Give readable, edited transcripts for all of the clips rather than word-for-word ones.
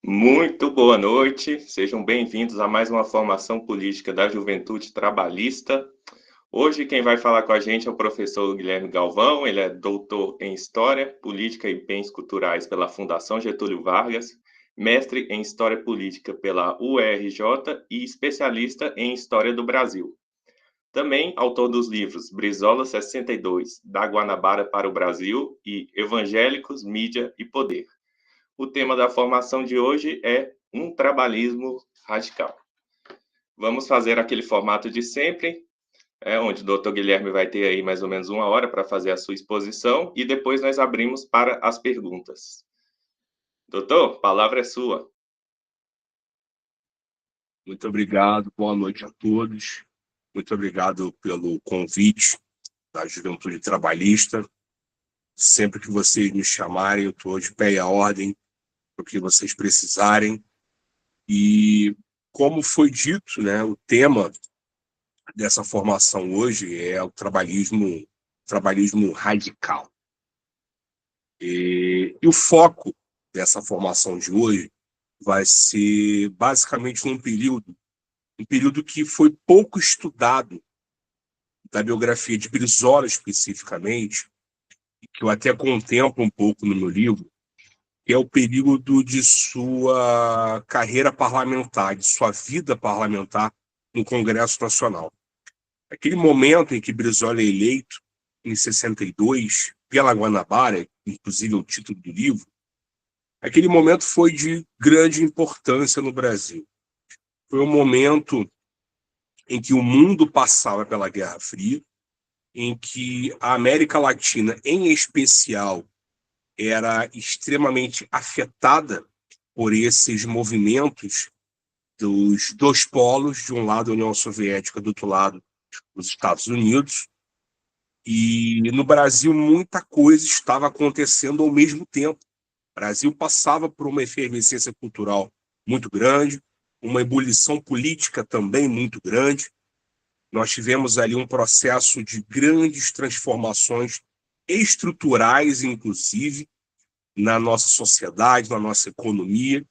Muito boa noite, sejam bem-vindos a mais uma formação política da Juventude Trabalhista. Hoje quem vai falar com a gente é o professor Guilherme Galvão, ele é doutor em História, Política e Bens Culturais pela Fundação Getúlio Vargas, mestre em História Política pela UERJ e especialista em História do Brasil. Também autor dos livros Brizola 62, da Guanabara para o Brasil e Evangélicos, Mídia e Poder. O tema da formação de hoje é um trabalhismo radical. Vamos fazer aquele formato de sempre, onde o doutor Guilherme vai ter aí mais ou menos 1 hora para fazer a sua exposição e depois nós abrimos para as perguntas. Doutor, a palavra é sua. Muito obrigado, boa noite a todos. Muito obrigado pelo convite da Juventude Trabalhista. Sempre que vocês me chamarem, eu estou de pé e à ordem para o que vocês precisarem. E como foi dito, né, o tema dessa formação hoje é o trabalhismo radical. E o foco dessa formação de hoje vai ser basicamente um período que foi pouco estudado da biografia de Brizola especificamente, e que eu até contemplo um pouco no meu livro, que é o período de sua carreira parlamentar, de sua vida parlamentar no Congresso Nacional. Aquele momento em que Brizola é eleito, em 62, pela Guanabara, inclusive é o título do livro, aquele momento foi de grande importância no Brasil. Foi um momento em que o mundo passava pela Guerra Fria, em que a América Latina, em especial, era extremamente afetada por esses movimentos dos dois polos, de um lado a União Soviética, do outro lado os Estados Unidos. E no Brasil muita coisa estava acontecendo ao mesmo tempo. O Brasil passava por uma efervescência cultural muito grande, uma ebulição política também muito grande. Nós tivemos ali um processo de grandes transformações estruturais, inclusive, na nossa sociedade, na nossa economia.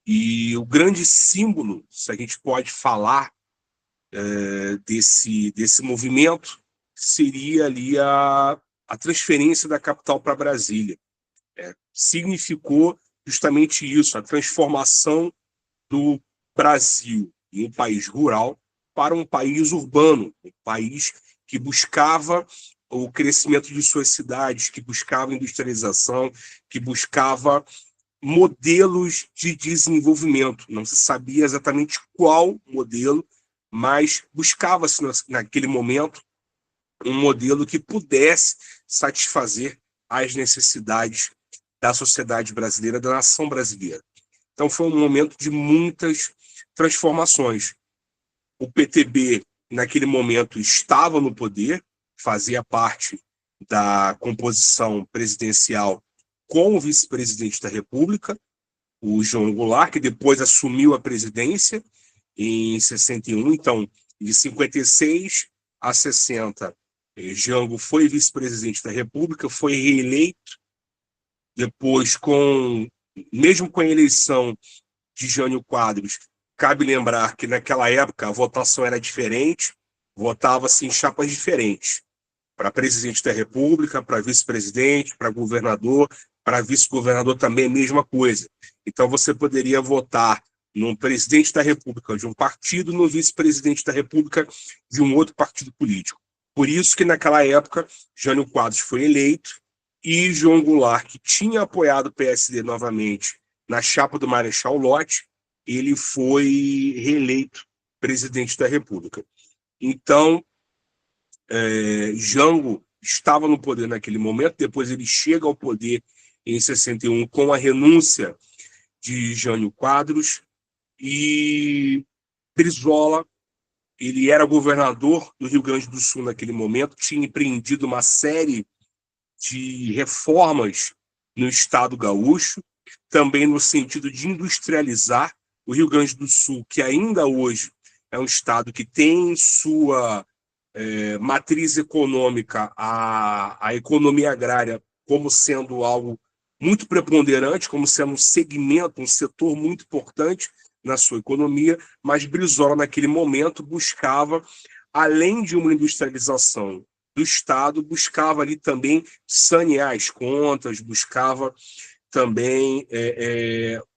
E o grande símbolo, se a gente pode falar desse movimento, seria ali a transferência da capital para Brasília. Significou justamente isso, a transformação do Brasil em um país rural para um país urbano, um país que buscava o crescimento de suas cidades, que buscava industrialização, que buscava modelos de desenvolvimento. Não se sabia exatamente qual modelo, mas buscava-se naquele momento um modelo que pudesse satisfazer as necessidades da sociedade brasileira, da nação brasileira. Então foi um momento de muitas transformações. O PTB, naquele momento, estava no poder, fazia parte da composição presidencial com o vice-presidente da República, o João Goulart, que depois assumiu a presidência em 61. Então, de 56 a 60, Jango foi vice-presidente da República, foi reeleito. Depois, mesmo com a eleição de Jânio Quadros, cabe lembrar que naquela época a votação era diferente, votava-se em chapas diferentes, para presidente da República, para vice-presidente, para governador, para vice-governador também a mesma coisa. Então você poderia votar no presidente da República de um partido, no vice-presidente da República de um outro partido político. Por isso que naquela época Jânio Quadros foi eleito e João Goulart, que tinha apoiado o PSD novamente na chapa do Marechal Lott, ele foi reeleito presidente da República. Então, Jango estava no poder naquele momento, depois ele chega ao poder em 61 com a renúncia de Jânio Quadros, e Brizola, ele era governador do Rio Grande do Sul naquele momento, tinha empreendido uma série de reformas no estado gaúcho, também no sentido de industrializar o Rio Grande do Sul, que ainda hoje é um estado que tem sua matriz econômica, a economia agrária, como sendo algo muito preponderante, como sendo um segmento, um setor muito importante na sua economia, mas Brizola, naquele momento, buscava, além de uma industrialização do Estado, buscava ali também sanear as contas, buscava também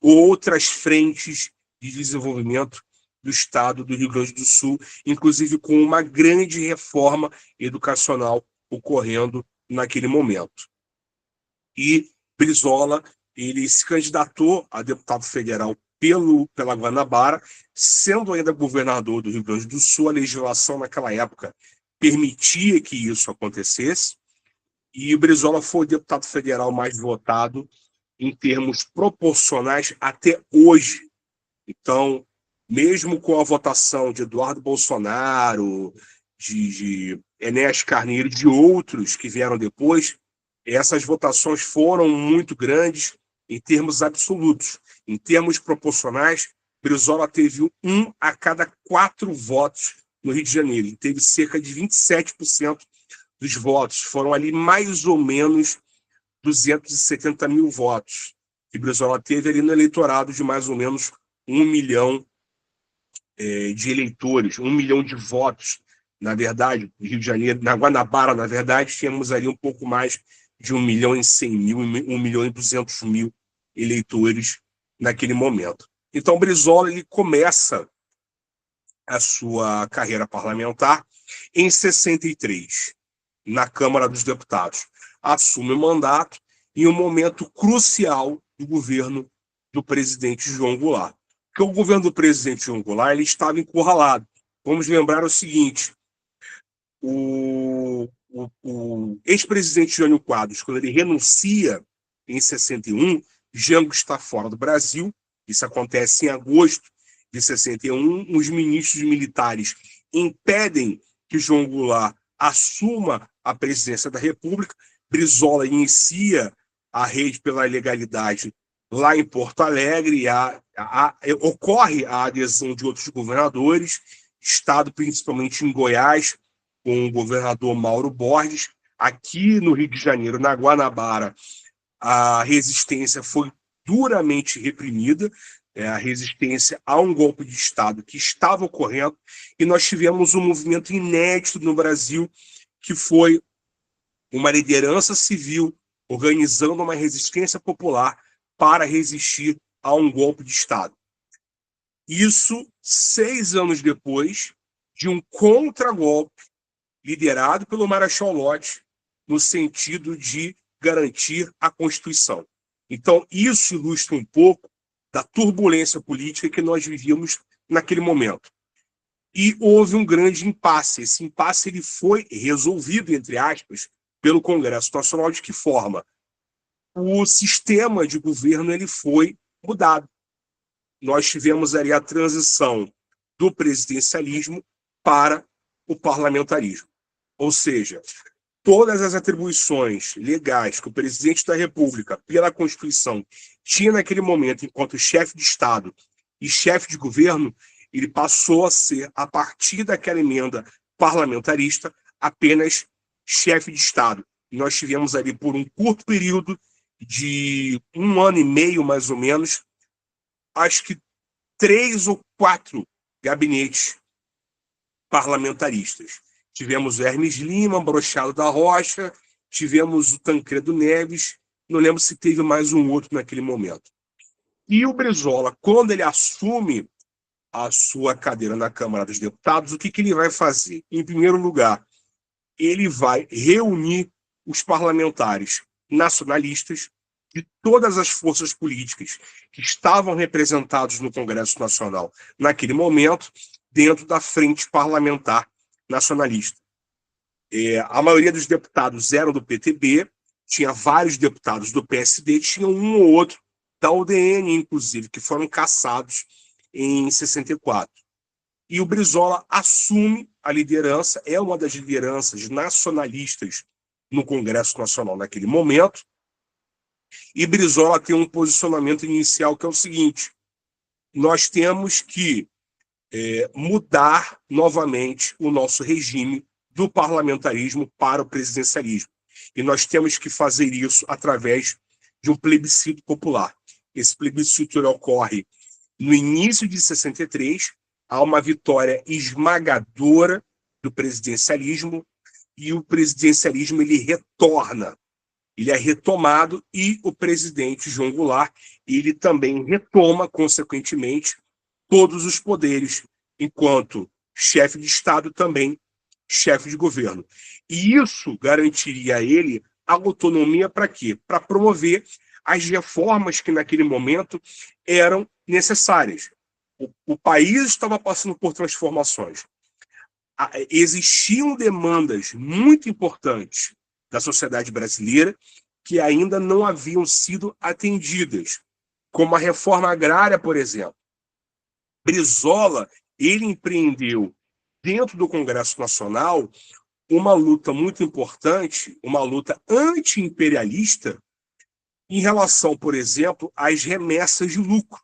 outras frentes de desenvolvimento do Estado do Rio Grande do Sul, inclusive com uma grande reforma educacional ocorrendo naquele momento. E Brizola, ele se candidatou a deputado federal pela Guanabara, sendo ainda governador do Rio Grande do Sul. A legislação naquela época permitia que isso acontecesse, e o Brizola foi o deputado federal mais votado em termos proporcionais até hoje. Então, mesmo com a votação de Eduardo Bolsonaro, de Enéas Carneiro, de outros que vieram depois, essas votações foram muito grandes em termos absolutos. Em termos proporcionais, Brizola teve 1 a cada 4 votos no Rio de Janeiro. Ele teve cerca de 27% dos votos. Foram ali mais ou menos 270 mil votos que Brizola teve ali no eleitorado de mais ou menos 1 milhão de eleitores, 1 milhão de votos. Na verdade, no Rio de Janeiro, na Guanabara, na verdade, tínhamos ali um pouco mais de 1 milhão e 100 mil, 1 milhão e 200 mil eleitores naquele momento. Então, Brizola ele começa a sua carreira parlamentar em 63, na Câmara dos Deputados. Assume o mandato em um momento crucial do governo do presidente João Goulart. Porque o governo do presidente João Goulart ele estava encurralado. Vamos lembrar o seguinte: o ex-presidente Jânio Quadros, quando ele renuncia em 61, Jango está fora do Brasil. Isso acontece em agosto de 61. Os ministros militares impedem que João Goulart assuma a presidência da República. Brizola inicia a rede pela legalidade lá em Porto Alegre, ocorre a adesão de outros governadores, estado principalmente em Goiás, com o governador Mauro Borges. Aqui no Rio de Janeiro, na Guanabara, a resistência foi duramente reprimida, a resistência a um golpe de Estado que estava ocorrendo, e nós tivemos um movimento inédito no Brasil, que foi uma liderança civil organizando uma resistência popular para resistir a um golpe de Estado. Isso 6 anos depois de um contragolpe liderado pelo Marechal Lott no sentido de garantir a Constituição. Então, isso ilustra um pouco da turbulência política que nós vivíamos naquele momento. E houve um grande impasse. Esse impasse ele foi resolvido, entre aspas, pelo Congresso Nacional. De que forma? O sistema de governo ele foi mudado. Nós tivemos ali a transição do presidencialismo para o parlamentarismo. Ou seja, todas as atribuições legais que o presidente da República, pela Constituição, tinha naquele momento enquanto chefe de Estado e chefe de governo, ele passou a ser, a partir daquela emenda parlamentarista, apenas chefe de Estado. E nós tivemos ali, por um curto período de 1 ano e meio, mais ou menos, acho que 3 ou 4 gabinetes parlamentaristas. Tivemos o Hermes Lima, Brochado da Rocha, tivemos o Tancredo Neves, não lembro se teve mais um outro naquele momento. E o Brizola, quando ele assume a sua cadeira na Câmara dos Deputados, o que ele vai fazer? Em primeiro lugar, ele vai reunir os parlamentares nacionalistas de todas as forças políticas que estavam representados no Congresso Nacional naquele momento, dentro da frente parlamentar nacionalista. A maioria dos deputados eram do PTB, tinha vários deputados do PSD, tinha um ou outro da UDN, inclusive, que foram cassados em 64. E o Brizola assume a liderança, é uma das lideranças nacionalistas no Congresso Nacional naquele momento, e Brizola tem um posicionamento inicial que é o seguinte: nós temos que mudar novamente o nosso regime do parlamentarismo para o presidencialismo. E nós temos que fazer isso através de um plebiscito popular. Esse plebiscito ocorre no início de 63, há uma vitória esmagadora do presidencialismo, e o presidencialismo ele retorna, ele é retomado, e o presidente João Goulart ele também retoma, consequentemente, todos os poderes, enquanto chefe de Estado, também chefe de governo. E isso garantiria a ele a autonomia para quê? Para promover as reformas que naquele momento eram necessárias. O país estava passando por transformações. Existiam demandas muito importantes da sociedade brasileira que ainda não haviam sido atendidas, como a reforma agrária, por exemplo. Brizola, ele empreendeu dentro do Congresso Nacional uma luta muito importante, uma luta anti-imperialista em relação, por exemplo, às remessas de lucro,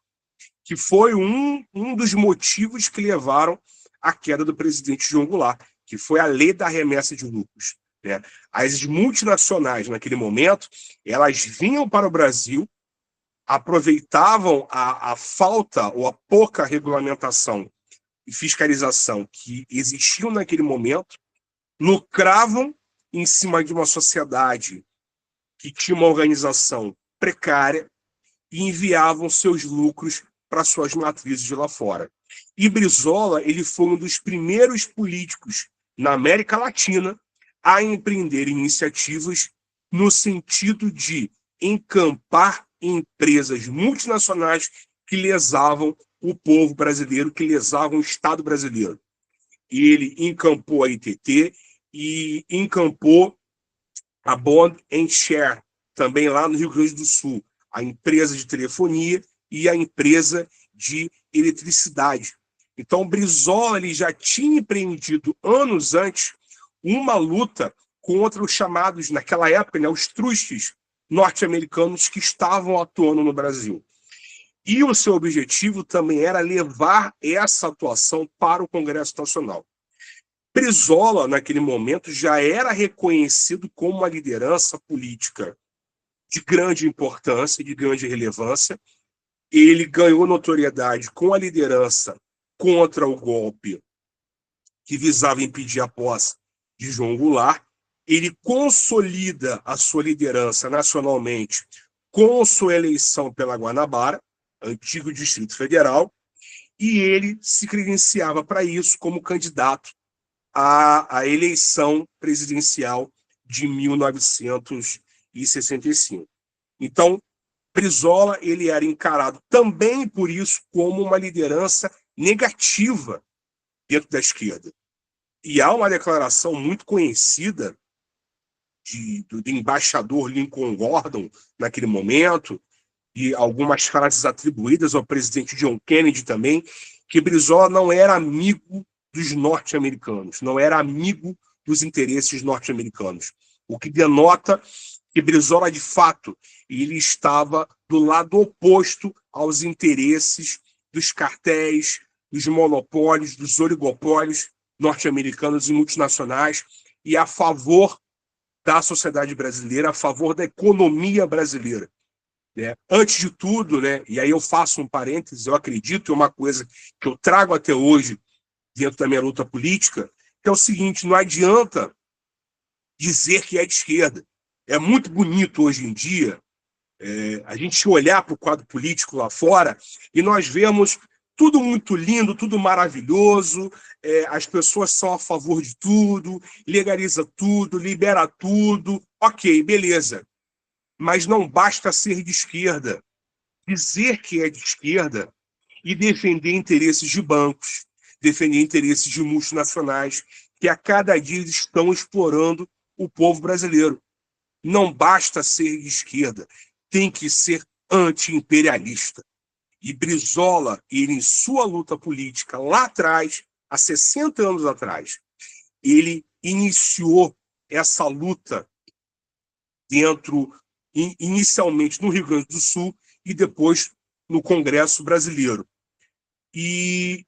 que foi um dos motivos que levaram à queda do presidente João Goulart, que foi a lei da remessa de lucros, né? As multinacionais, naquele momento, elas vinham para o Brasil, aproveitavam a falta ou a pouca regulamentação e fiscalização que existiam naquele momento, lucravam em cima de uma sociedade que tinha uma organização precária e enviavam seus lucros para suas matrizes de lá fora. E Brizola ele foi um dos primeiros políticos na América Latina a empreender iniciativas no sentido de encampar empresas multinacionais que lesavam o povo brasileiro, que lesavam o Estado brasileiro. Ele encampou a ITT e encampou a Bond and Share, também lá no Rio Grande do Sul, a empresa de telefonia e a empresa de eletricidade. Então, Brizola ele já tinha empreendido anos antes uma luta contra os chamados, naquela época, né, os trustes norte-americanos que estavam atuando no Brasil. E o seu objetivo também era levar essa atuação para o Congresso Nacional. Brizola, naquele momento, já era reconhecido como uma liderança política de grande importância, de grande relevância. Ele ganhou notoriedade com a liderança contra o golpe que visava impedir a posse de João Goulart. Ele consolida a sua liderança nacionalmente com sua eleição pela Guanabara, antigo Distrito Federal, e ele se credenciava para isso como candidato à eleição presidencial de 1965. Então, Brizola ele era encarado também por isso como uma liderança negativa dentro da esquerda. E há uma declaração muito conhecida do embaixador Lincoln Gordon naquele momento, e algumas frases atribuídas ao presidente John Kennedy também, que Brizola não era amigo dos norte-americanos, não era amigo dos interesses norte-americanos, o que denota que Brizola, de fato, ele estava do lado oposto aos interesses dos cartéis, dos monopólios, dos oligopólios norte-americanos e multinacionais, e a favor da sociedade brasileira, a favor da economia brasileira. Né? Antes de tudo, né, e aí eu faço um parênteses, eu acredito em uma coisa que eu trago até hoje dentro da minha luta política, que é o seguinte: não adianta dizer que é de esquerda. É muito bonito hoje em dia a gente olhar para o quadro político lá fora e nós vemos tudo muito lindo, tudo maravilhoso, as pessoas são a favor de tudo, legaliza tudo, libera tudo, ok, beleza. Mas não basta ser de esquerda. Dizer que é de esquerda e defender interesses de bancos, defender interesses de multinacionais que a cada dia estão explorando o povo brasileiro. Não basta ser de esquerda, tem que ser anti-imperialista. E Brizola, ele em sua luta política lá atrás, há 60 anos atrás, ele iniciou essa luta inicialmente no Rio Grande do Sul e depois no Congresso Brasileiro. E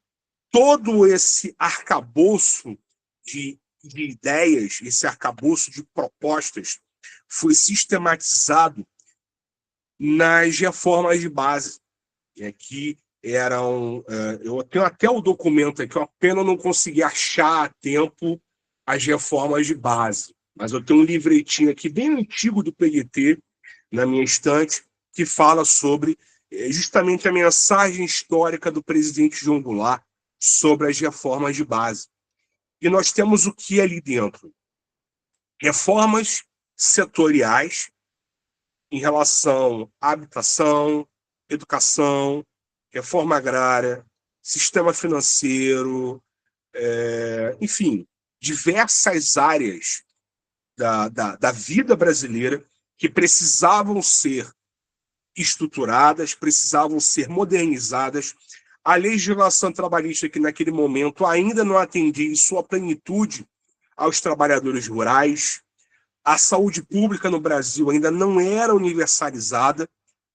todo esse arcabouço de ideias, esse arcabouço de propostas, foi sistematizado nas reformas de base, que eram... eu tenho até o documento aqui, eu apenas não consegui achar a tempo as reformas de base, mas eu tenho um livretinho aqui bem antigo do PDT na minha estante que fala sobre justamente a mensagem histórica do presidente João Goulart sobre as reformas de base. E nós temos o que ali dentro? Reformas setoriais em relação à habitação, educação, reforma agrária, sistema financeiro, enfim, diversas áreas da vida brasileira que precisavam ser estruturadas, precisavam ser modernizadas. A legislação trabalhista, que naquele momento ainda não atendia em sua plenitude aos trabalhadores rurais, a saúde pública no Brasil ainda não era universalizada,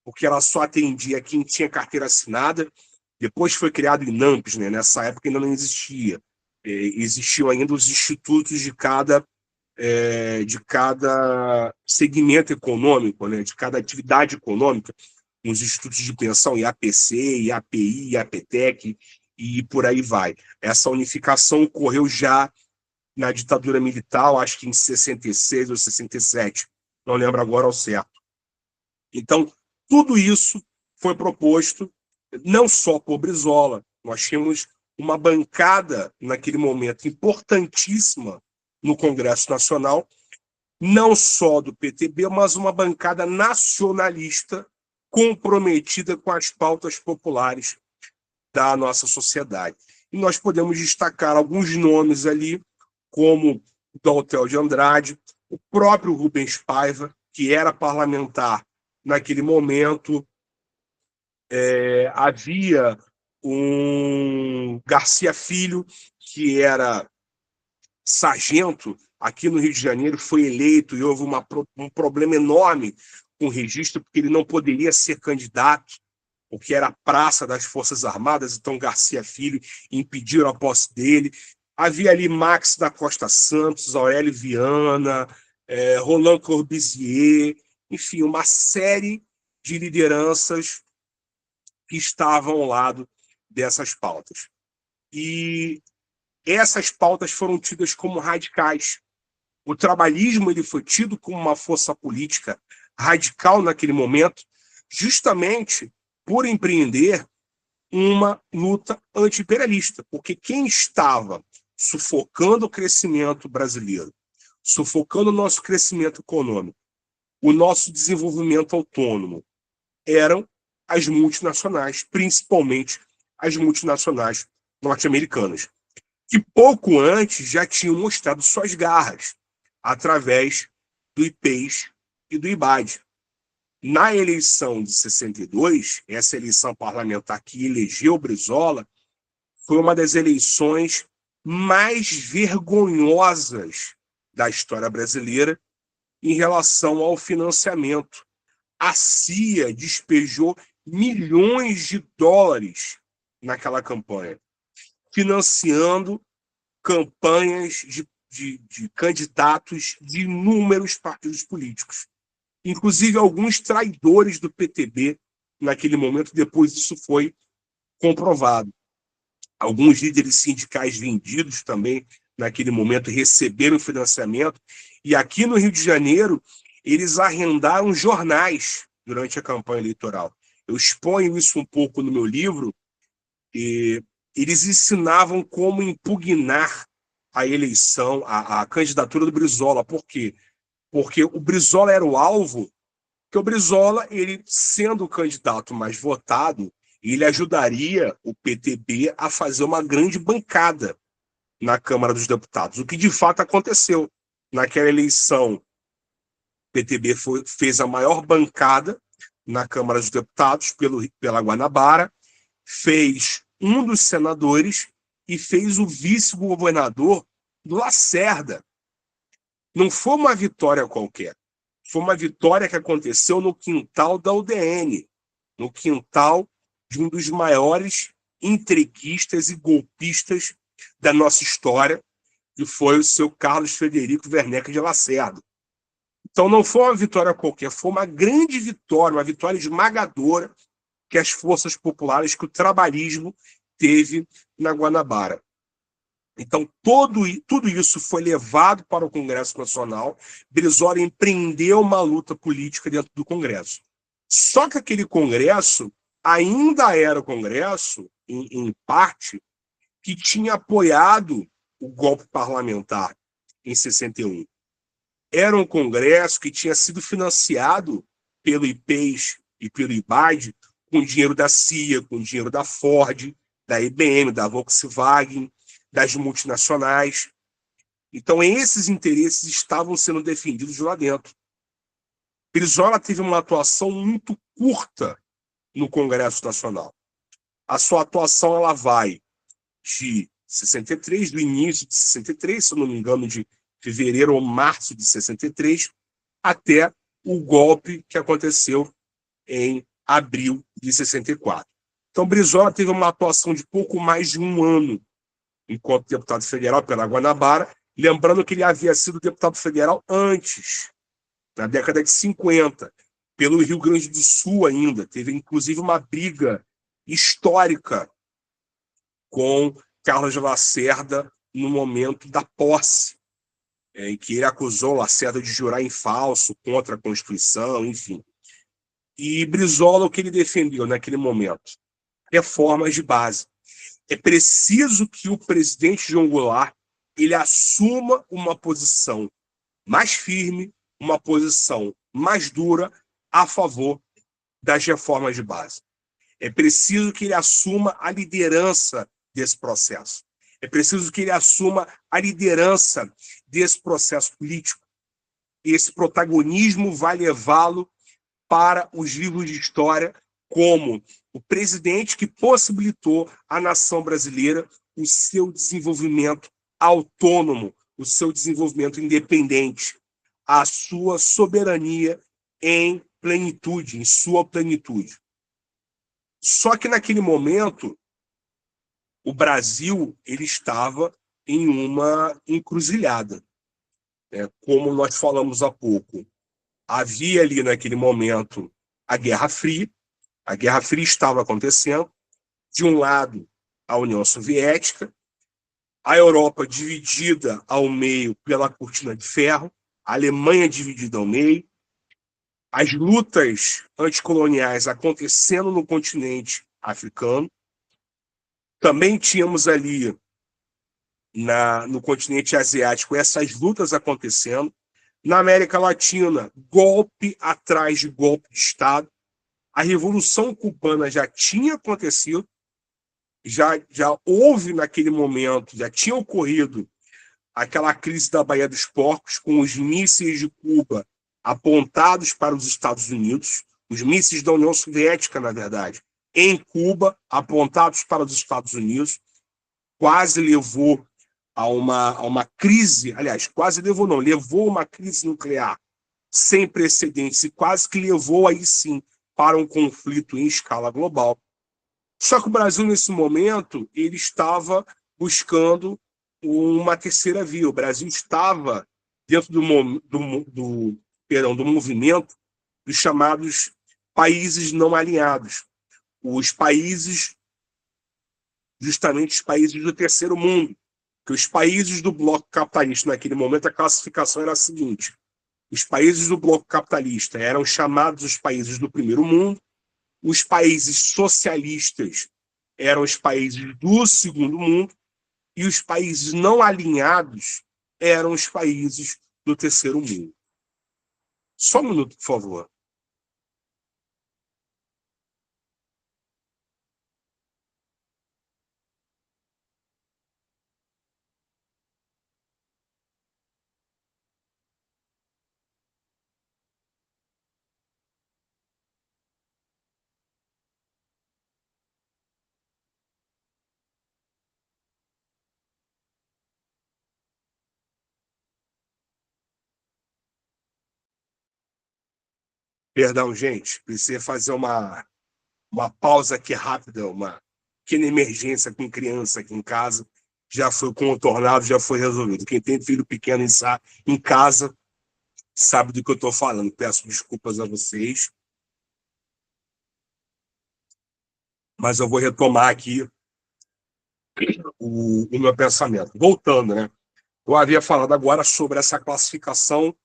porque ela só atendia quem tinha carteira assinada. Depois foi criado o INAMPS, né? Nessa época ainda não existia. Existiam ainda os institutos de cada segmento econômico, né? De cada atividade econômica, os institutos de pensão, IAPC, IAPI, IAPTEC, e por aí vai. Essa unificação ocorreu já na ditadura militar, acho que em 66 ou 67, não lembro agora ao certo. Então, tudo isso foi proposto não só por Brizola, nós tínhamos uma bancada, naquele momento, importantíssima no Congresso Nacional, não só do PTB, mas uma bancada nacionalista comprometida com as pautas populares da nossa sociedade. E nós podemos destacar alguns nomes ali, como o Daltel de Andrade, o próprio Rubens Paiva, que era parlamentar naquele momento. Havia um Garcia Filho, que era sargento aqui no Rio de Janeiro, foi eleito e houve um problema enorme com o registro, porque ele não poderia ser candidato, porque era praça das Forças Armadas, então Garcia Filho impediram a posse dele. Havia ali Max da Costa Santos, Aurélio Viana, Roland Corbusier, enfim, uma série de lideranças que estavam ao lado dessas pautas. E essas pautas foram tidas como radicais. O trabalhismo ele foi tido como uma força política radical naquele momento, justamente por empreender uma luta anti-imperialista, porque quem estava sufocando o crescimento brasileiro, sufocando o nosso crescimento econômico, o nosso desenvolvimento autônomo, eram as multinacionais, principalmente as multinacionais norte-americanas, que pouco antes já tinham mostrado suas garras através do IPES e do IBAD. Na eleição de 62, essa eleição parlamentar que elegeu Brizola, foi uma das eleições mais vergonhosas da história brasileira em relação ao financiamento. A CIA despejou milhões de dólares naquela campanha, financiando campanhas de candidatos de inúmeros partidos políticos, inclusive alguns traidores do PTB naquele momento. Depois isso foi comprovado. Alguns líderes sindicais vendidos também naquele momento receberam financiamento, e aqui no Rio de Janeiro eles arrendaram jornais durante a campanha eleitoral. Eu exponho isso um pouco no meu livro, e eles ensinavam como impugnar a eleição, a candidatura do Brizola. Por quê? Porque o Brizola era o alvo, que o Brizola, ele sendo o candidato mais votado, ele ajudaria o PTB a fazer uma grande bancada na Câmara dos Deputados, o que de fato aconteceu. Naquela eleição, o PTB fez a maior bancada na Câmara dos Deputados pela Guanabara, fez um dos senadores e fez o vice-governador do Lacerda. Não foi uma vitória qualquer, foi uma vitória que aconteceu no quintal da UDN, no quintal de um dos maiores entreguistas e golpistas da nossa história, que foi o seu Carlos Frederico Werneck de Lacerda. Então, não foi uma vitória qualquer, foi uma grande vitória, uma vitória esmagadora que as forças populares, que o trabalhismo teve na Guanabara. Então, tudo isso foi levado para o Congresso Nacional. Brizola empreendeu uma luta política dentro do Congresso. Só que aquele Congresso ainda era o Congresso, em parte, que tinha apoiado o golpe parlamentar em 61. Era um Congresso que tinha sido financiado pelo IPES e pelo IBAD com dinheiro da CIA, com dinheiro da Ford, da IBM, da Volkswagen, das multinacionais. Então, esses interesses estavam sendo defendidos lá dentro. Brizola teve uma atuação muito curta no Congresso Nacional. A sua atuação ela vai de 63, do início de 63, se eu não me engano, de fevereiro ou março de 63, até o golpe que aconteceu em abril de 64. Então, Brizola teve uma atuação de pouco mais de um ano enquanto deputado federal pela Guanabara, lembrando que ele havia sido deputado federal antes, na década de 50, pelo Rio Grande do Sul ainda. Teve, inclusive, uma briga histórica com Carlos Lacerda no momento da posse, em que ele acusou Lacerda de jurar em falso contra a Constituição, enfim. E Brizola, o que ele defendeu naquele momento? Reformas de base. É preciso que o presidente João Goulart ele assuma uma posição mais firme, uma posição mais dura a favor das reformas de base. É preciso que ele assuma a liderança desse processo. É preciso que ele assuma a liderança desse processo político. Esse protagonismo vai levá-lo para os livros de história como o presidente que possibilitou à nação brasileira o seu desenvolvimento autônomo, o seu desenvolvimento independente, a sua soberania em plenitude, em sua plenitude. Só que naquele momento, o Brasil ele estava em uma encruzilhada. Como nós falamos há pouco, havia ali naquele momento a Guerra Fria. A Guerra Fria estava acontecendo. De um lado, a União Soviética, a Europa dividida ao meio pela Cortina de Ferro, a Alemanha dividida ao meio, as lutas anticoloniais acontecendo no continente africano. Também tínhamos ali no continente asiático essas lutas acontecendo. Na América Latina, golpe atrás de golpe de Estado. A Revolução Cubana já tinha acontecido, já houve naquele momento, já tinha ocorrido aquela crise da Baía dos Porcos, com os mísseis de Cuba apontados para os Estados Unidos, os mísseis da União Soviética, na verdade, em Cuba, apontados para os Estados Unidos, quase levou a uma crise, aliás, quase levou não, levou uma crise nuclear sem precedentes e quase que levou aí sim para um conflito em escala global. Só que o Brasil, nesse momento, ele estava buscando uma terceira via. O Brasil estava dentro do movimento dos chamados países não alinhados. Os países, justamente os países do terceiro mundo. Que os países do bloco capitalista, naquele momento, a classificação era a seguinte: os países do bloco capitalista eram chamados os países do primeiro mundo, os países socialistas eram os países do segundo mundo, e os países não alinhados eram os países do terceiro mundo. Só um minuto, por favor. Perdão, gente, precisei fazer uma pausa aqui rápida, uma pequena emergência com criança aqui em casa. Já foi contornado, já foi resolvido. Quem tem filho pequeno em casa sabe do que eu estou falando. Peço desculpas a vocês, mas eu vou retomar aqui o meu pensamento. Voltando, né? Eu havia falado agora sobre essa classificação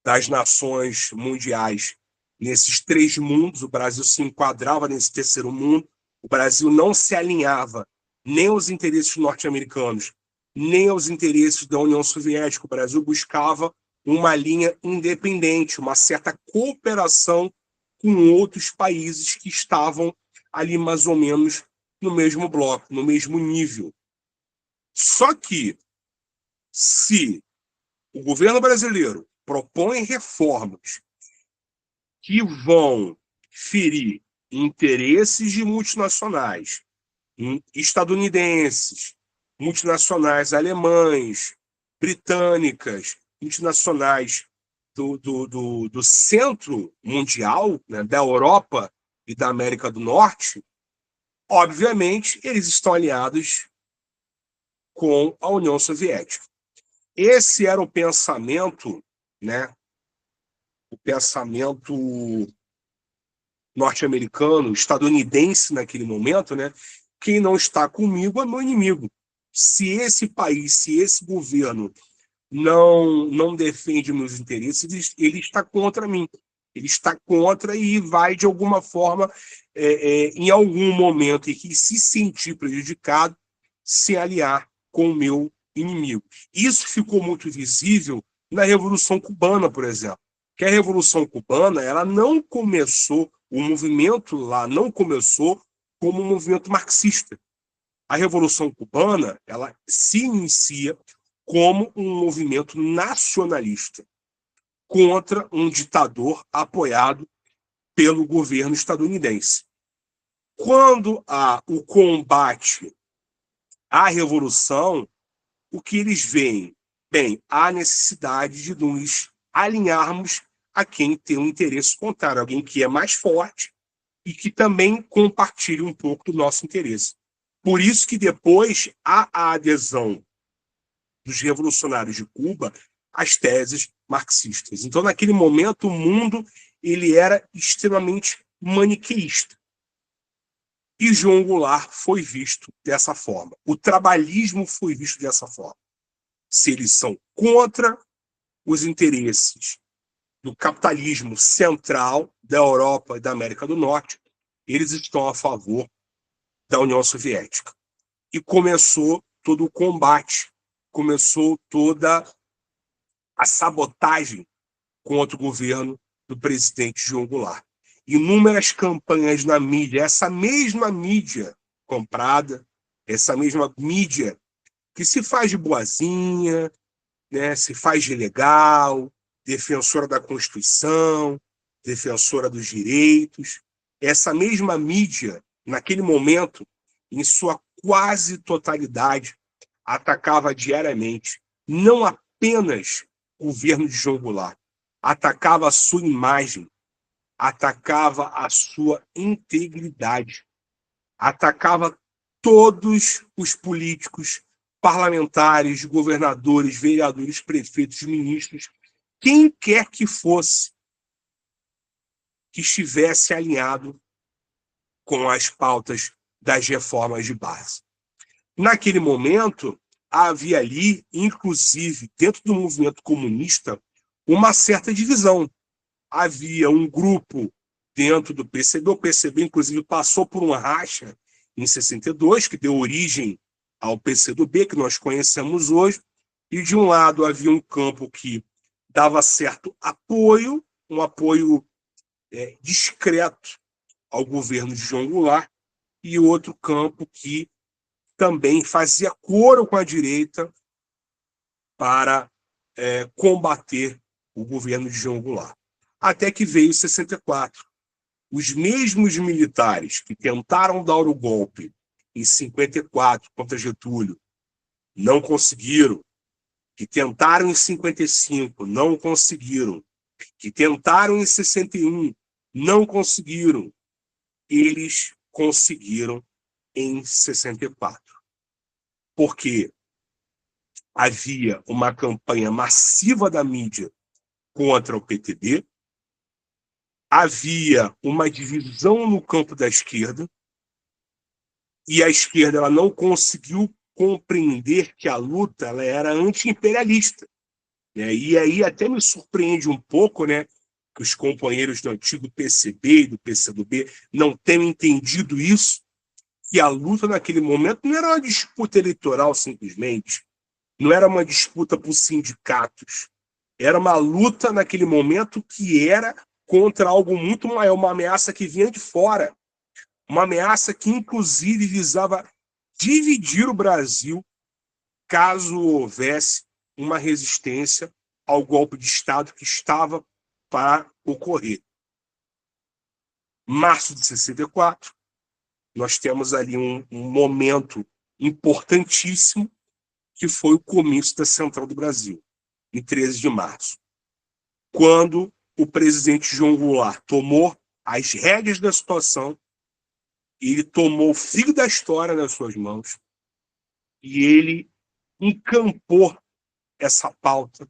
das nações mundiais nesses três mundos. O Brasil se enquadrava nesse terceiro mundo. O Brasil não se alinhava nem aos interesses norte-americanos, nem aos interesses da União Soviética. O Brasil buscava uma linha independente, uma certa cooperação com outros países que estavam ali mais ou menos no mesmo bloco, no mesmo nível. Só que, se o governo brasileiro propõe reformas que vão ferir interesses de multinacionais, estadunidenses, multinacionais alemães, britânicas, multinacionais do centro mundial, né, da Europa e da América do Norte, obviamente, eles estão aliados com a União Soviética. Esse era o pensamento, né, o pensamento norte-americano, estadunidense naquele momento, né? Quem não está comigo é meu inimigo. Se esse país, se esse governo não defende meus interesses, ele está contra mim. Ele está contra e vai, de alguma forma, em algum momento em que se sentir prejudicado, se aliar com o meu inimigo. Isso ficou muito visível na Revolução Cubana, por exemplo. Que a Revolução Cubana, ela não começou, o movimento lá não começou como um movimento marxista. A Revolução Cubana, ela se inicia como um movimento nacionalista contra um ditador apoiado pelo governo estadunidense. Quando há o combate à revolução, o que eles veem? Bem, há necessidade de nos alinharmos a quem tem um interesse contrário, alguém que é mais forte e que também compartilhe um pouco do nosso interesse. Por isso que depois há a adesão dos revolucionários de Cuba às teses marxistas. Então, naquele momento, o mundo ele era extremamente maniqueísta. E João Goulart foi visto dessa forma. O trabalhismo foi visto dessa forma. Se eles são contra os interesses do capitalismo central da Europa e da América do Norte, eles estão a favor da União Soviética. E começou todo o combate, começou toda a sabotagem contra o governo do presidente João Goulart. Inúmeras campanhas na mídia, essa mesma mídia comprada, essa mesma mídia que se faz de boazinha, né, se faz de legal, defensora da Constituição, defensora dos direitos. Essa mesma mídia, naquele momento, em sua quase totalidade, atacava diariamente não apenas o governo de João Goulart, atacava a sua imagem, atacava a sua integridade, atacava todos os políticos, parlamentares, governadores, vereadores, prefeitos, ministros, quem quer que fosse que estivesse alinhado com as pautas das reformas de base. Naquele momento, havia ali, inclusive, dentro do movimento comunista, uma certa divisão. Havia um grupo dentro do PCB, o PCB, inclusive, passou por uma racha em 62, que deu origem ao PCdoB, que nós conhecemos hoje, e de um lado havia um campo que dava certo apoio, um apoio discreto ao governo de João Goulart, e outro campo que também fazia coro com a direita para combater o governo de João Goulart. Até que veio 64. Os mesmos militares que tentaram dar o golpe em 54 contra Getúlio não conseguiram, que tentaram em 55, não conseguiram, que tentaram em 61, não conseguiram, eles conseguiram em 64. Porque havia uma campanha massiva da mídia contra o PTB, havia uma divisão no campo da esquerda, e a esquerda ela não conseguiu compreender que a luta ela era anti-imperialista, né? E aí até me surpreende um pouco, né, que os companheiros do antigo PCB e do PCdoB não tenham entendido isso, que a luta naquele momento não era uma disputa eleitoral simplesmente, não era uma disputa por sindicatos, era uma luta naquele momento que era contra algo muito maior, uma ameaça que vinha de fora, uma ameaça que inclusive visava dividir o Brasil caso houvesse uma resistência ao golpe de Estado que estava para ocorrer. Março de 64, nós temos ali um momento importantíssimo, que foi o comício da Central do Brasil, em 13 de março, quando o presidente João Goulart tomou as rédeas da situação, ele tomou o fio da história nas suas mãos e ele encampou essa pauta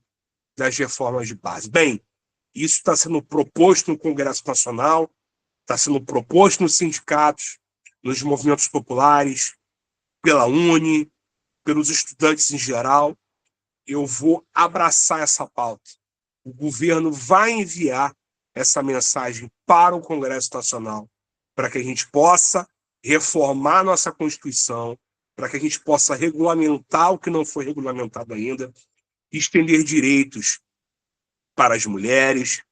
das reformas de base. Bem, isso está sendo proposto no Congresso Nacional, está sendo proposto nos sindicatos, nos movimentos populares, pela UNE, pelos estudantes em geral. Eu vou abraçar essa pauta. O governo vai enviar essa mensagem para o Congresso Nacional, para que a gente possa reformar nossa Constituição, para que a gente possa regulamentar o que não foi regulamentado ainda, estender direitos para as mulheres,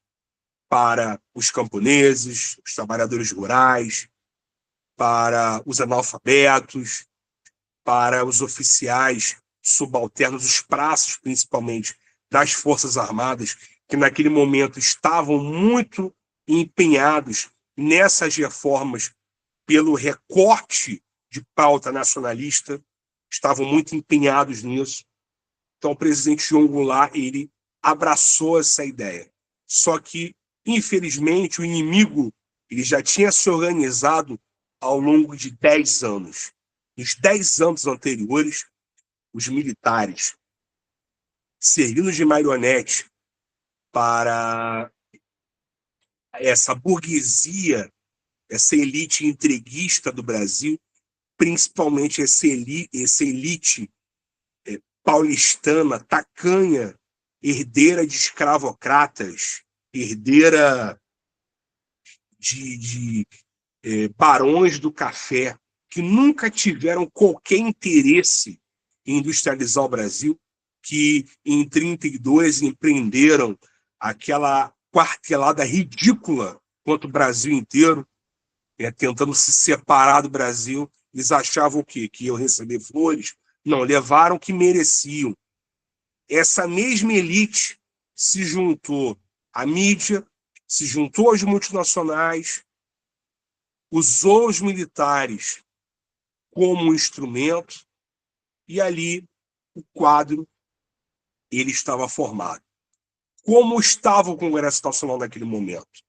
para os camponeses, os trabalhadores rurais, para os analfabetos, para os oficiais subalternos, os praças, principalmente, das Forças Armadas, que naquele momento estavam muito empenhados nessas reformas pelo recorte de pauta nacionalista, estavam muito empenhados nisso. Então, o presidente João Goulart, ele abraçou essa ideia. Só que, infelizmente, o inimigo ele já tinha se organizado ao longo de 10 anos. Nos 10 anos anteriores, os militares, servindo de marionete para essa burguesia, essa elite entreguista do Brasil, principalmente essa elite paulistana, tacanha, herdeira de escravocratas, herdeira de barões do café, que nunca tiveram qualquer interesse em industrializar o Brasil, que em 32 empreenderam aquela quartelada ridícula contra o Brasil inteiro, tentando se separar do Brasil. Eles achavam o quê? Que iam receber flores? Não, levaram o que mereciam. Essa mesma elite se juntou à mídia, se juntou às multinacionais, usou os militares como instrumento, e ali o quadro ele estava formado. Como estava o Congresso Nacional naquele momento?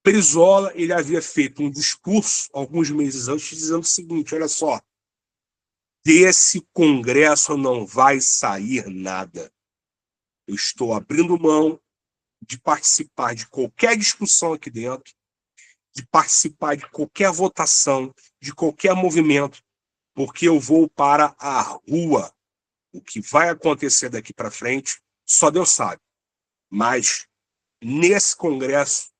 Brizola ele havia feito um discurso alguns meses antes dizendo o seguinte: olha só, desse Congresso não vai sair nada. Eu estou abrindo mão de participar de qualquer discussão aqui dentro, de participar de qualquer votação, de qualquer movimento, porque eu vou para a rua. O que vai acontecer daqui para frente, só Deus sabe. Mas nesse Congresso,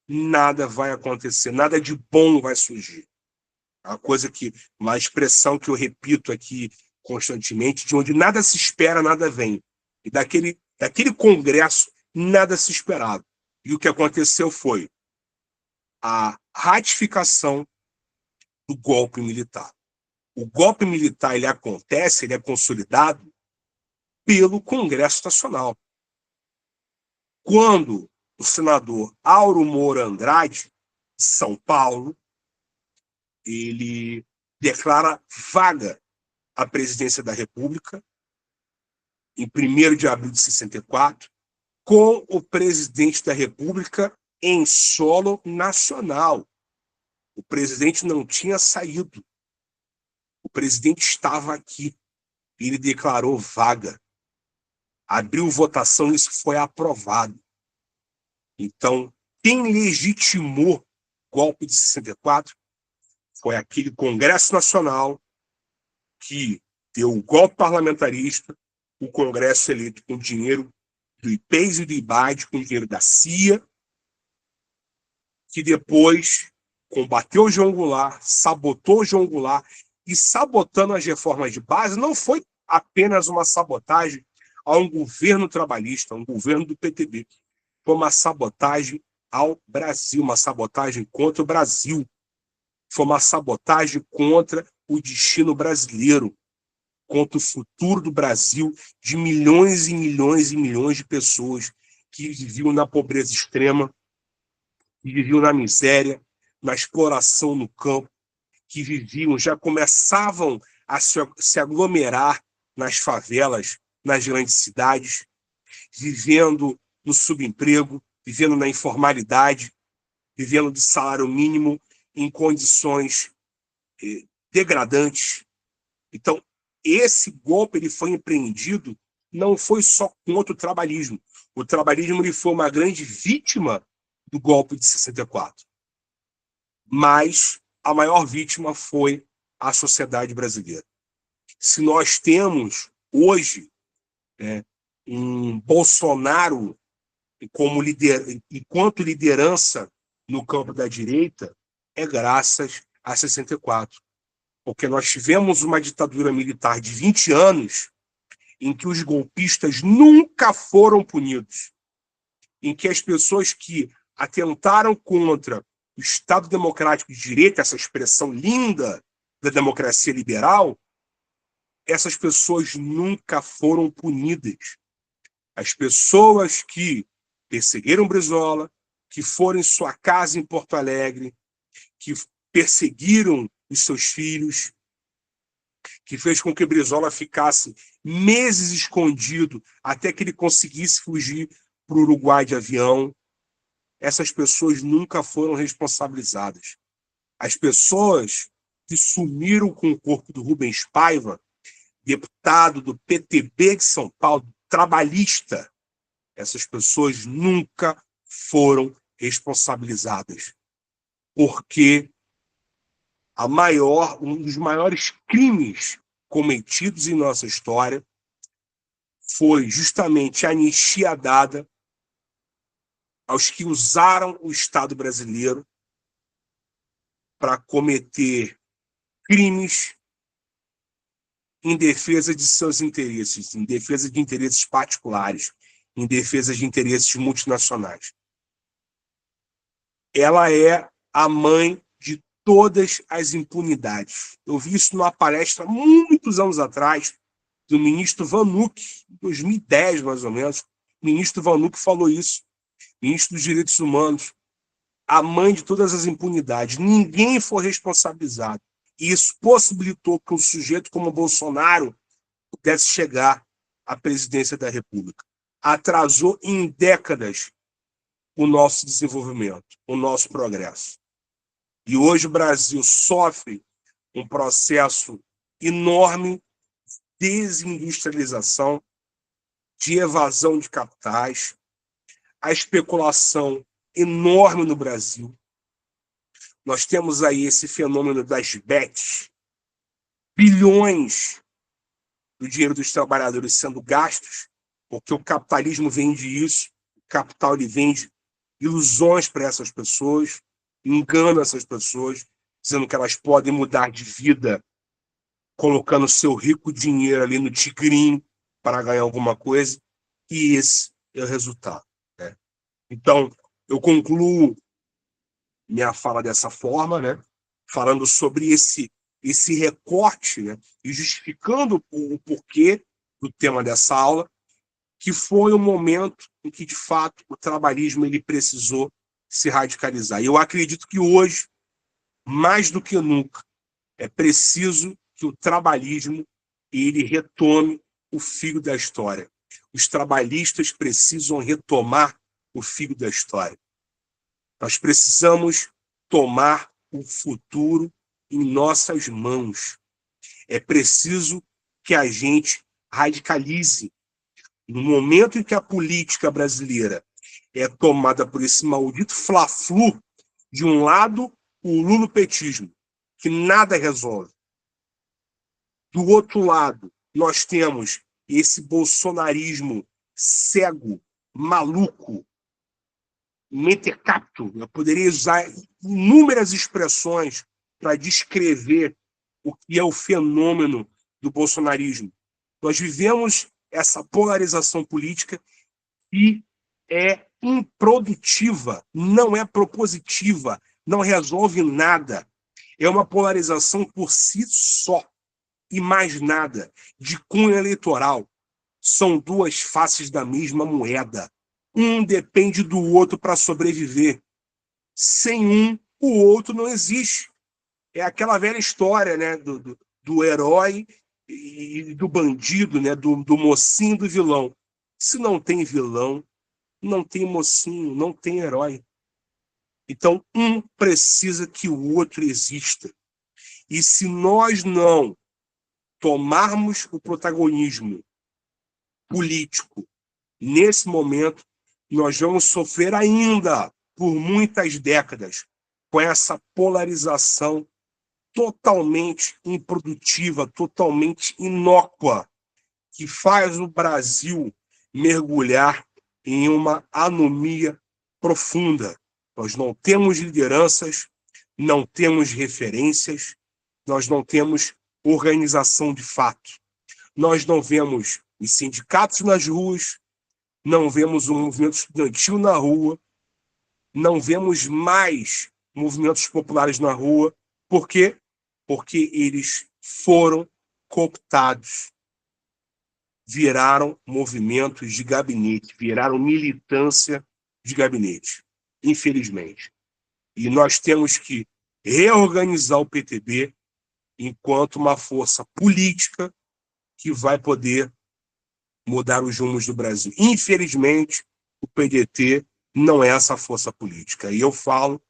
nada vai acontecer, nada de bom vai surgir. Uma expressão que eu repito aqui constantemente, de onde nada se espera, nada vem. E daquele Congresso, nada se esperava. E o que aconteceu foi a ratificação do golpe militar. O golpe militar ele acontece, ele é consolidado pelo Congresso Nacional. Quando o senador Auro Moura Andrade, de São Paulo, ele declara vaga a presidência da República, em 1º de abril de 64, com o presidente da República em solo nacional. O presidente não tinha saído. O presidente estava aqui. Ele declarou vaga. Abriu votação e isso foi aprovado. Então, quem legitimou o golpe de 64 foi aquele Congresso Nacional que deu o golpe parlamentarista, o Congresso eleito com dinheiro do IPES e do IBAD, com dinheiro da CIA, que depois combateu o João Goulart, sabotou o João Goulart, e sabotando as reformas de base não foi apenas uma sabotagem a um governo trabalhista, a um governo do PTB. Foi uma sabotagem ao Brasil, uma sabotagem contra o Brasil. Foi uma sabotagem contra o destino brasileiro, contra o futuro do Brasil, de milhões e milhões e milhões de pessoas que viviam na pobreza extrema, que viviam na miséria, na exploração no campo, que viviam, já começavam a se aglomerar nas favelas, nas grandes cidades, vivendo no subemprego, vivendo na informalidade, vivendo de salário mínimo em condições degradantes. Então, esse golpe ele foi empreendido não foi só contra o trabalhismo. O trabalhismo ele foi uma grande vítima do golpe de 64. Mas a maior vítima foi a sociedade brasileira. Se nós temos hoje um Bolsonaro como enquanto liderança no campo da direita, é graças a 64. Porque nós tivemos uma ditadura militar de 20 anos em que os golpistas nunca foram punidos, em que as pessoas que atentaram contra o Estado Democrático de Direito, essa expressão linda da democracia liberal, essas pessoas nunca foram punidas. As pessoas que perseguiram Brizola, que foram em sua casa em Porto Alegre, que perseguiram os seus filhos, que fez com que Brizola ficasse meses escondido até que ele conseguisse fugir para o Uruguai de avião. Essas pessoas nunca foram responsabilizadas. As pessoas que sumiram com o corpo do Rubens Paiva, deputado do PTB de São Paulo, trabalhista, essas pessoas nunca foram responsabilizadas. Porque um dos maiores crimes cometidos em nossa história foi justamente a anistia dada aos que usaram o Estado brasileiro para cometer crimes em defesa de seus interesses, em defesa de interesses particulares, em defesa de interesses multinacionais. Ela é a mãe de todas as impunidades. Eu vi isso numa palestra muitos anos atrás do ministro Vanuc, em 2010 mais ou menos. O ministro Vanuc falou isso, ministro dos Direitos Humanos, a mãe de todas as impunidades. Ninguém foi responsabilizado. E isso possibilitou que um sujeito como Bolsonaro pudesse chegar à presidência da República. Atrasou em décadas o nosso desenvolvimento, o nosso progresso. E hoje o Brasil sofre um processo enorme de desindustrialização, de evasão de capitais, a especulação enorme no Brasil. Nós temos aí esse fenômeno das bets, bilhões do dinheiro dos trabalhadores sendo gastos, porque o capitalismo vende isso, o capital ele vende ilusões para essas pessoas, engana essas pessoas, dizendo que elas podem mudar de vida, colocando seu rico dinheiro ali no tigrinho para ganhar alguma coisa, e esse é o resultado. Né? Então, eu concluo minha fala dessa forma, né? Falando sobre esse recorte, né? E justificando o porquê do tema dessa aula, que foi um momento em que, de fato, o trabalhismo ele precisou se radicalizar. E eu acredito que hoje, mais do que nunca, é preciso que o trabalhismo ele retome o fio da história. Os trabalhistas precisam retomar o fio da história. Nós precisamos tomar o futuro em nossas mãos. É preciso que a gente radicalize. No momento em que a política brasileira é tomada por esse maldito fla-flu. De um lado, o lulopetismo, que nada resolve. Do outro lado, nós temos esse bolsonarismo cego, maluco, mentecapto. Eu poderia usar inúmeras expressões para descrever o que é o fenômeno do bolsonarismo. Nós vivemos essa polarização política e é improdutiva, não é propositiva, não resolve nada. É uma polarização por si só e mais nada, de cunho eleitoral. São duas faces da mesma moeda. Um depende do outro para sobreviver. Sem um, o outro não existe. É aquela velha história, né, do herói e do bandido, né, do mocinho e do vilão. Se não tem vilão, não tem mocinho, não tem herói. Então, um precisa que o outro exista. E se nós não tomarmos o protagonismo político nesse momento, nós vamos sofrer ainda por muitas décadas com essa polarização totalmente improdutiva, totalmente inócua, que faz o Brasil mergulhar em uma anomia profunda. Nós não temos lideranças, não temos referências, nós não temos organização de fato. Nós não vemos os sindicatos nas ruas, não vemos o movimento estudantil na rua, não vemos mais movimentos populares na rua. Por quê? Porque eles foram cooptados, viraram movimentos de gabinete, viraram militância de gabinete, infelizmente. E nós temos que reorganizar o PTB enquanto uma força política que vai poder mudar os rumos do Brasil. Infelizmente, o PDT não é essa força política. E eu falo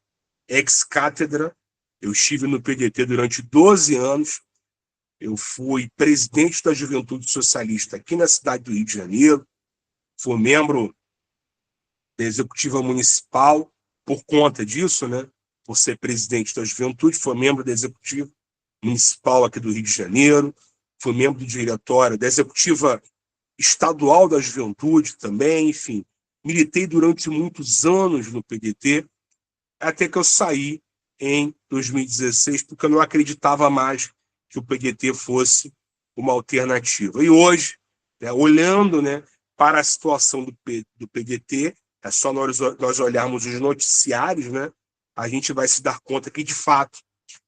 ex-cátedra, eu estive no PDT durante 12 anos, eu fui presidente da Juventude Socialista aqui na cidade do Rio de Janeiro, fui membro da Executiva Municipal por conta disso, né? Por ser presidente da Juventude, fui membro da Executiva Municipal aqui do Rio de Janeiro, fui membro do diretório da Executiva Estadual da Juventude também, enfim. Militei durante muitos anos no PDT, até que eu saí em 2016, porque eu não acreditava mais que o PDT fosse uma alternativa. E hoje, né, olhando, né, para a situação do PDT, é só nós olharmos os noticiários, né, a gente vai se dar conta que, de fato,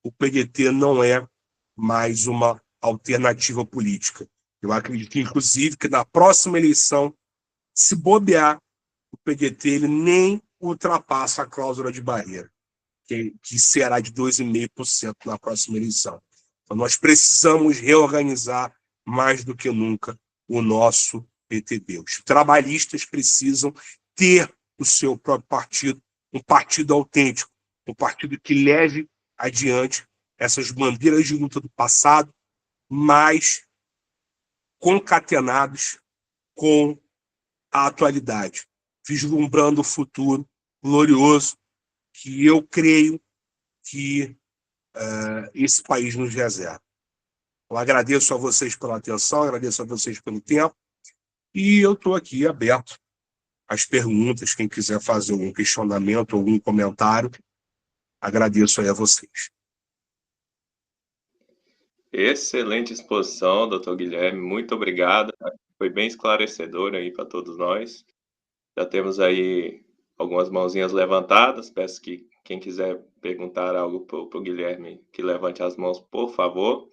o PDT não é mais uma alternativa política. Eu acredito, inclusive, que na próxima eleição, se bobear, o PDT ele nem ultrapassa a cláusula de barreira, que será de 2,5% na próxima eleição. Então, nós precisamos reorganizar mais do que nunca o nosso PTB. Os trabalhistas precisam ter o seu próprio partido, um partido autêntico, um partido que leve adiante essas bandeiras de luta do passado, mas concatenados com a atualidade, vislumbrando o futuro glorioso que eu creio que esse país nos reserva. Eu agradeço a vocês pela atenção, agradeço a vocês pelo tempo, e eu estou aqui aberto às perguntas, quem quiser fazer algum questionamento, algum comentário, agradeço aí a vocês. Excelente exposição, doutor Guilherme, muito obrigado, foi bem esclarecedor aí para todos nós. Já temos aí algumas mãozinhas levantadas, peço que quem quiser perguntar algo para o Guilherme, que levante as mãos, por favor.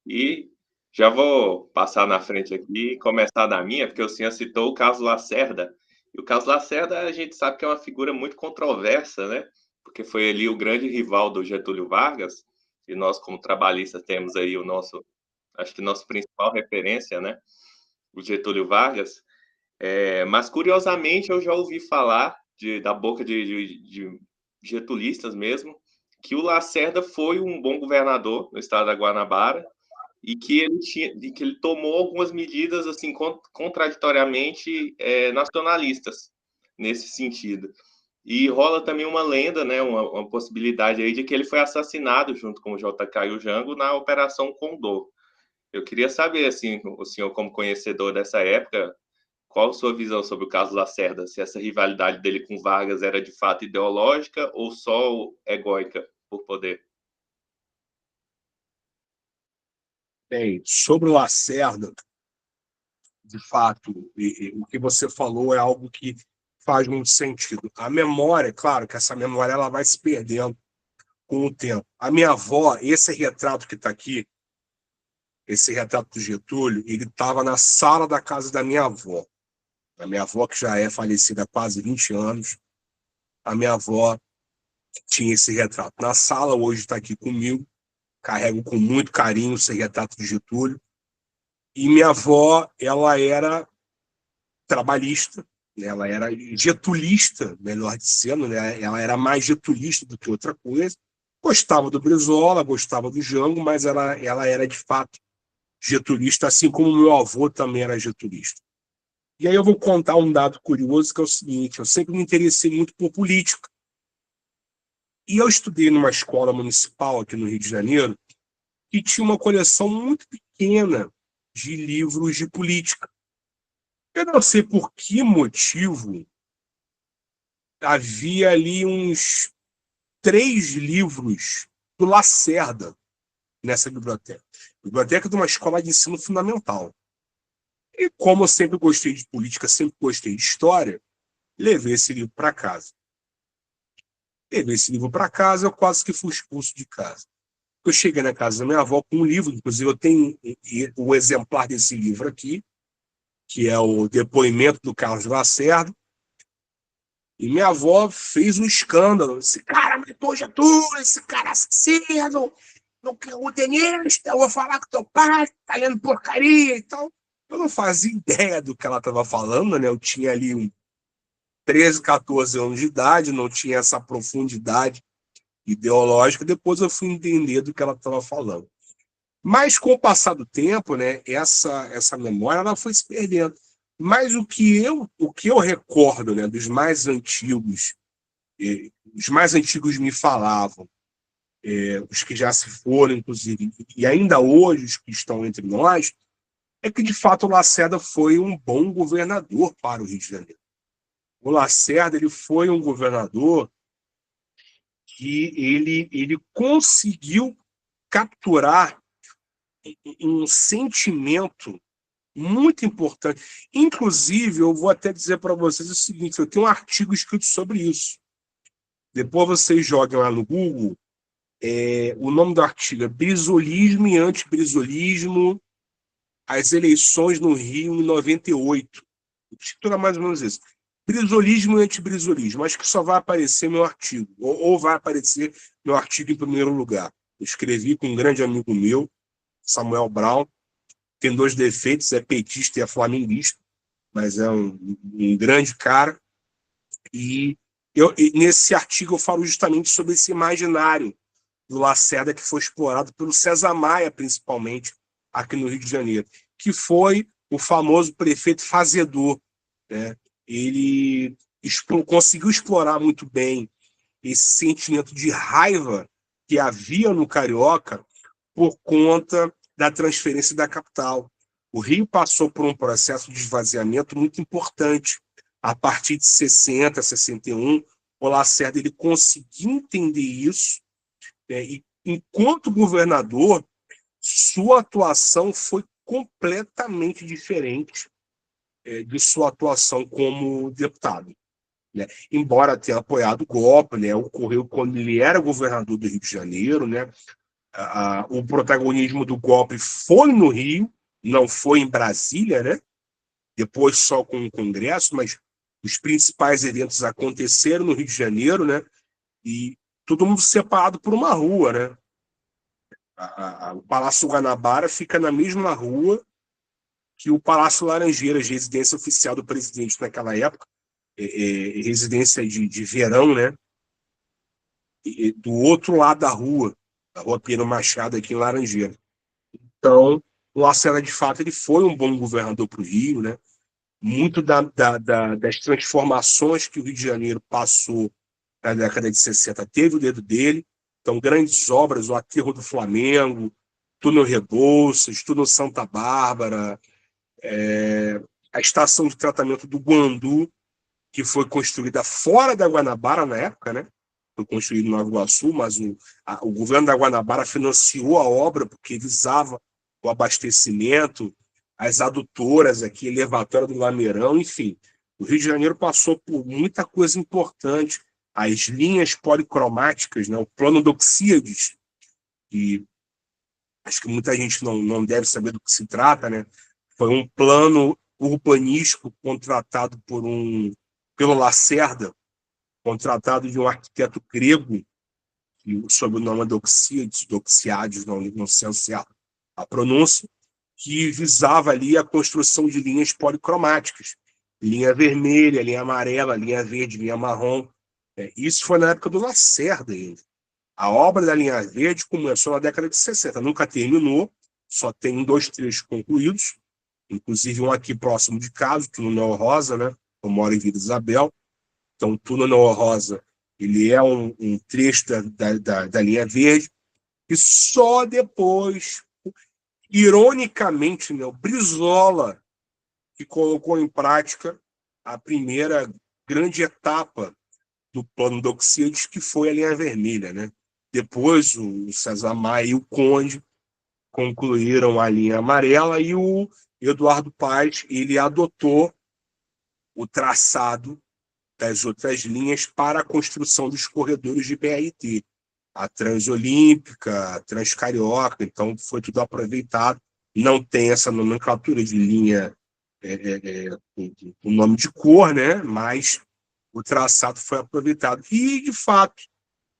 E já vou passar na frente aqui e começar da minha, porque o senhor citou o caso Lacerda. E o caso Lacerda, a gente sabe que é uma figura muito controversa, né? Porque foi ali o grande rival do Getúlio Vargas, e nós, como trabalhistas, temos aí o nosso, acho que nossa principal referência, né? O Getúlio Vargas. Mas, curiosamente, eu já ouvi falar da boca de getulistas mesmo, que o Lacerda foi um bom governador no estado da Guanabara e que ele tomou algumas medidas assim contraditoriamente nacionalistas. nesse sentido. E rola também uma lenda, né, uma possibilidade aí de que ele foi assassinado junto com o JK e o Jango na Operação Condor. Eu queria saber, assim, o senhor como conhecedor dessa época, qual a sua visão sobre o Carlos Lacerda? Se essa rivalidade dele com Vargas era de fato ideológica ou só egóica por poder? Bem, sobre o Lacerda, de fato, o que você falou é algo que faz muito sentido. A memória, claro que essa memória ela vai se perdendo com o tempo. A minha avó, esse retrato que está aqui, esse retrato do Getúlio, ele estava na sala da casa da minha avó. A minha avó, que já é falecida há quase 20 anos, a minha avó tinha esse retrato. Na sala, hoje está aqui comigo, carrego com muito carinho esse retrato de Getúlio. E minha avó, ela era trabalhista, né? Ela era getulista, melhor dizendo, né? Ela era mais getulista do que outra coisa. Gostava do Brizola, gostava do Jango, mas ela era, de fato, getulista, assim como meu avô também era getulista. E aí eu vou contar um dado curioso, que é o seguinte: eu sempre me interessei muito por política. E eu estudei numa escola municipal aqui no Rio de Janeiro, que tinha uma coleção muito pequena de livros de política. Eu não sei por que motivo havia ali uns 3 livros do Lacerda nessa biblioteca. Biblioteca de uma escola de ensino fundamental. E como eu sempre gostei de política, sempre gostei de história, levei esse livro para casa. Levei esse livro para casa, eu quase que fui expulso de casa. Eu cheguei na casa da minha avó com um livro, inclusive eu tenho o exemplar desse livro aqui, que é o depoimento do Carlos Lacerda, e minha avó fez um escândalo. Esse cara matou Getúlio, esse cara assassino, o tenista, eu vou falar com teu pai, tá lendo porcaria e tal. Eu não fazia ideia do que ela estava falando, né? Eu tinha ali 13, 14 anos de idade, não tinha essa profundidade ideológica. Depois eu fui entender do que ela estava falando. Mas com o passar do tempo, né, essa memória ela foi se perdendo. Mas o que eu recordo, né, dos mais antigos, os mais antigos me falavam, os que já se foram, inclusive, e ainda hoje os que estão entre nós, é que de fato o Lacerda foi um bom governador para o Rio de Janeiro. O Lacerda ele foi um governador que ele conseguiu capturar um sentimento muito importante. Inclusive, eu vou até dizer para vocês o seguinte: eu tenho um artigo escrito sobre isso. Depois vocês joguem lá no Google. O nome do artigo é Brizolismo e Antibrizolismo, as eleições no Rio em 98. O título é mais ou menos isso. Brizolismo e antibrizolismo. Acho que só vai aparecer meu artigo, ou vai aparecer meu artigo em primeiro lugar. Eu escrevi com um grande amigo meu, Samuel Brown. Tem 2 defeitos, é petista e é flamenguista, mas é um grande cara. E nesse artigo eu falo justamente sobre esse imaginário do Lacerda que foi explorado pelo César Maia, principalmente, aqui no Rio de Janeiro, que foi o famoso prefeito fazedor, né? Ele conseguiu explorar muito bem esse sentimento de raiva que havia no Carioca por conta da transferência da capital. O Rio passou por um processo de esvaziamento muito importante. A partir de 60, 61, o Lacerda ele conseguiu entender isso, né? E, enquanto governador, sua atuação foi completamente diferente de sua atuação como deputado, né? Embora tenha apoiado o golpe, né? Ocorreu quando ele era governador do Rio de Janeiro, né? O protagonismo do golpe foi no Rio, não foi em Brasília, né? Depois só com o Congresso, mas os principais eventos aconteceram no Rio de Janeiro, né? E todo mundo separado por uma rua, né? O Palácio Guanabara fica na mesma rua que o Palácio Laranjeiras, residência oficial do presidente naquela época, residência de verão, né? Do outro lado da rua Pedro Machado, aqui em Laranjeiras. Então, o Lacerda, de fato, ele foi um bom governador para o Rio, né? muito das transformações que o Rio de Janeiro passou na década de 60 teve o dedo dele. Então, grandes obras, o Aterro do Flamengo, Túnel Rebouças, Túnel Santa Bárbara, a estação de tratamento do Guandu, que foi construída fora da Guanabara na época, né? Foi construído em Nova Iguaçu, mas o governo da Guanabara financiou a obra porque visava o abastecimento, as adutoras aqui, elevatória do Lameirão, enfim. O Rio de Janeiro passou por muita coisa importante. As linhas policromáticas, né? O plano Doxíades, que acho que muita gente não deve saber do que se trata, né? Foi um plano urbanístico contratado pelo Lacerda, contratado de um arquiteto grego, sob o nome Doxiades, não sei certo a pronúncia, que visava ali a construção de linhas policromáticas, linha vermelha, linha amarela, linha verde, linha marrom. Isso foi na época do Lacerda ainda. A obra da linha verde começou na década de 60, nunca terminou, só tem 2 trechos concluídos, inclusive um aqui próximo de casa, o Túnel Neo Rosa, né? Eu moro em Vila Isabel. Então, o Túnel Neo Rosa ele é um trecho da linha verde, e só depois, ironicamente, né, o Brizola, que colocou em prática a primeira grande etapa do plano Doxíades, que foi a linha vermelha, né? Depois, o César Maia e o Conde concluíram a linha amarela e o Eduardo Paes ele adotou o traçado das outras linhas para a construção dos corredores de BRT, a Transolímpica, a Transcarioca, então foi tudo aproveitado. Não tem essa nomenclatura de linha com nome de cor, né? Mas o traçado foi aproveitado. E, de fato,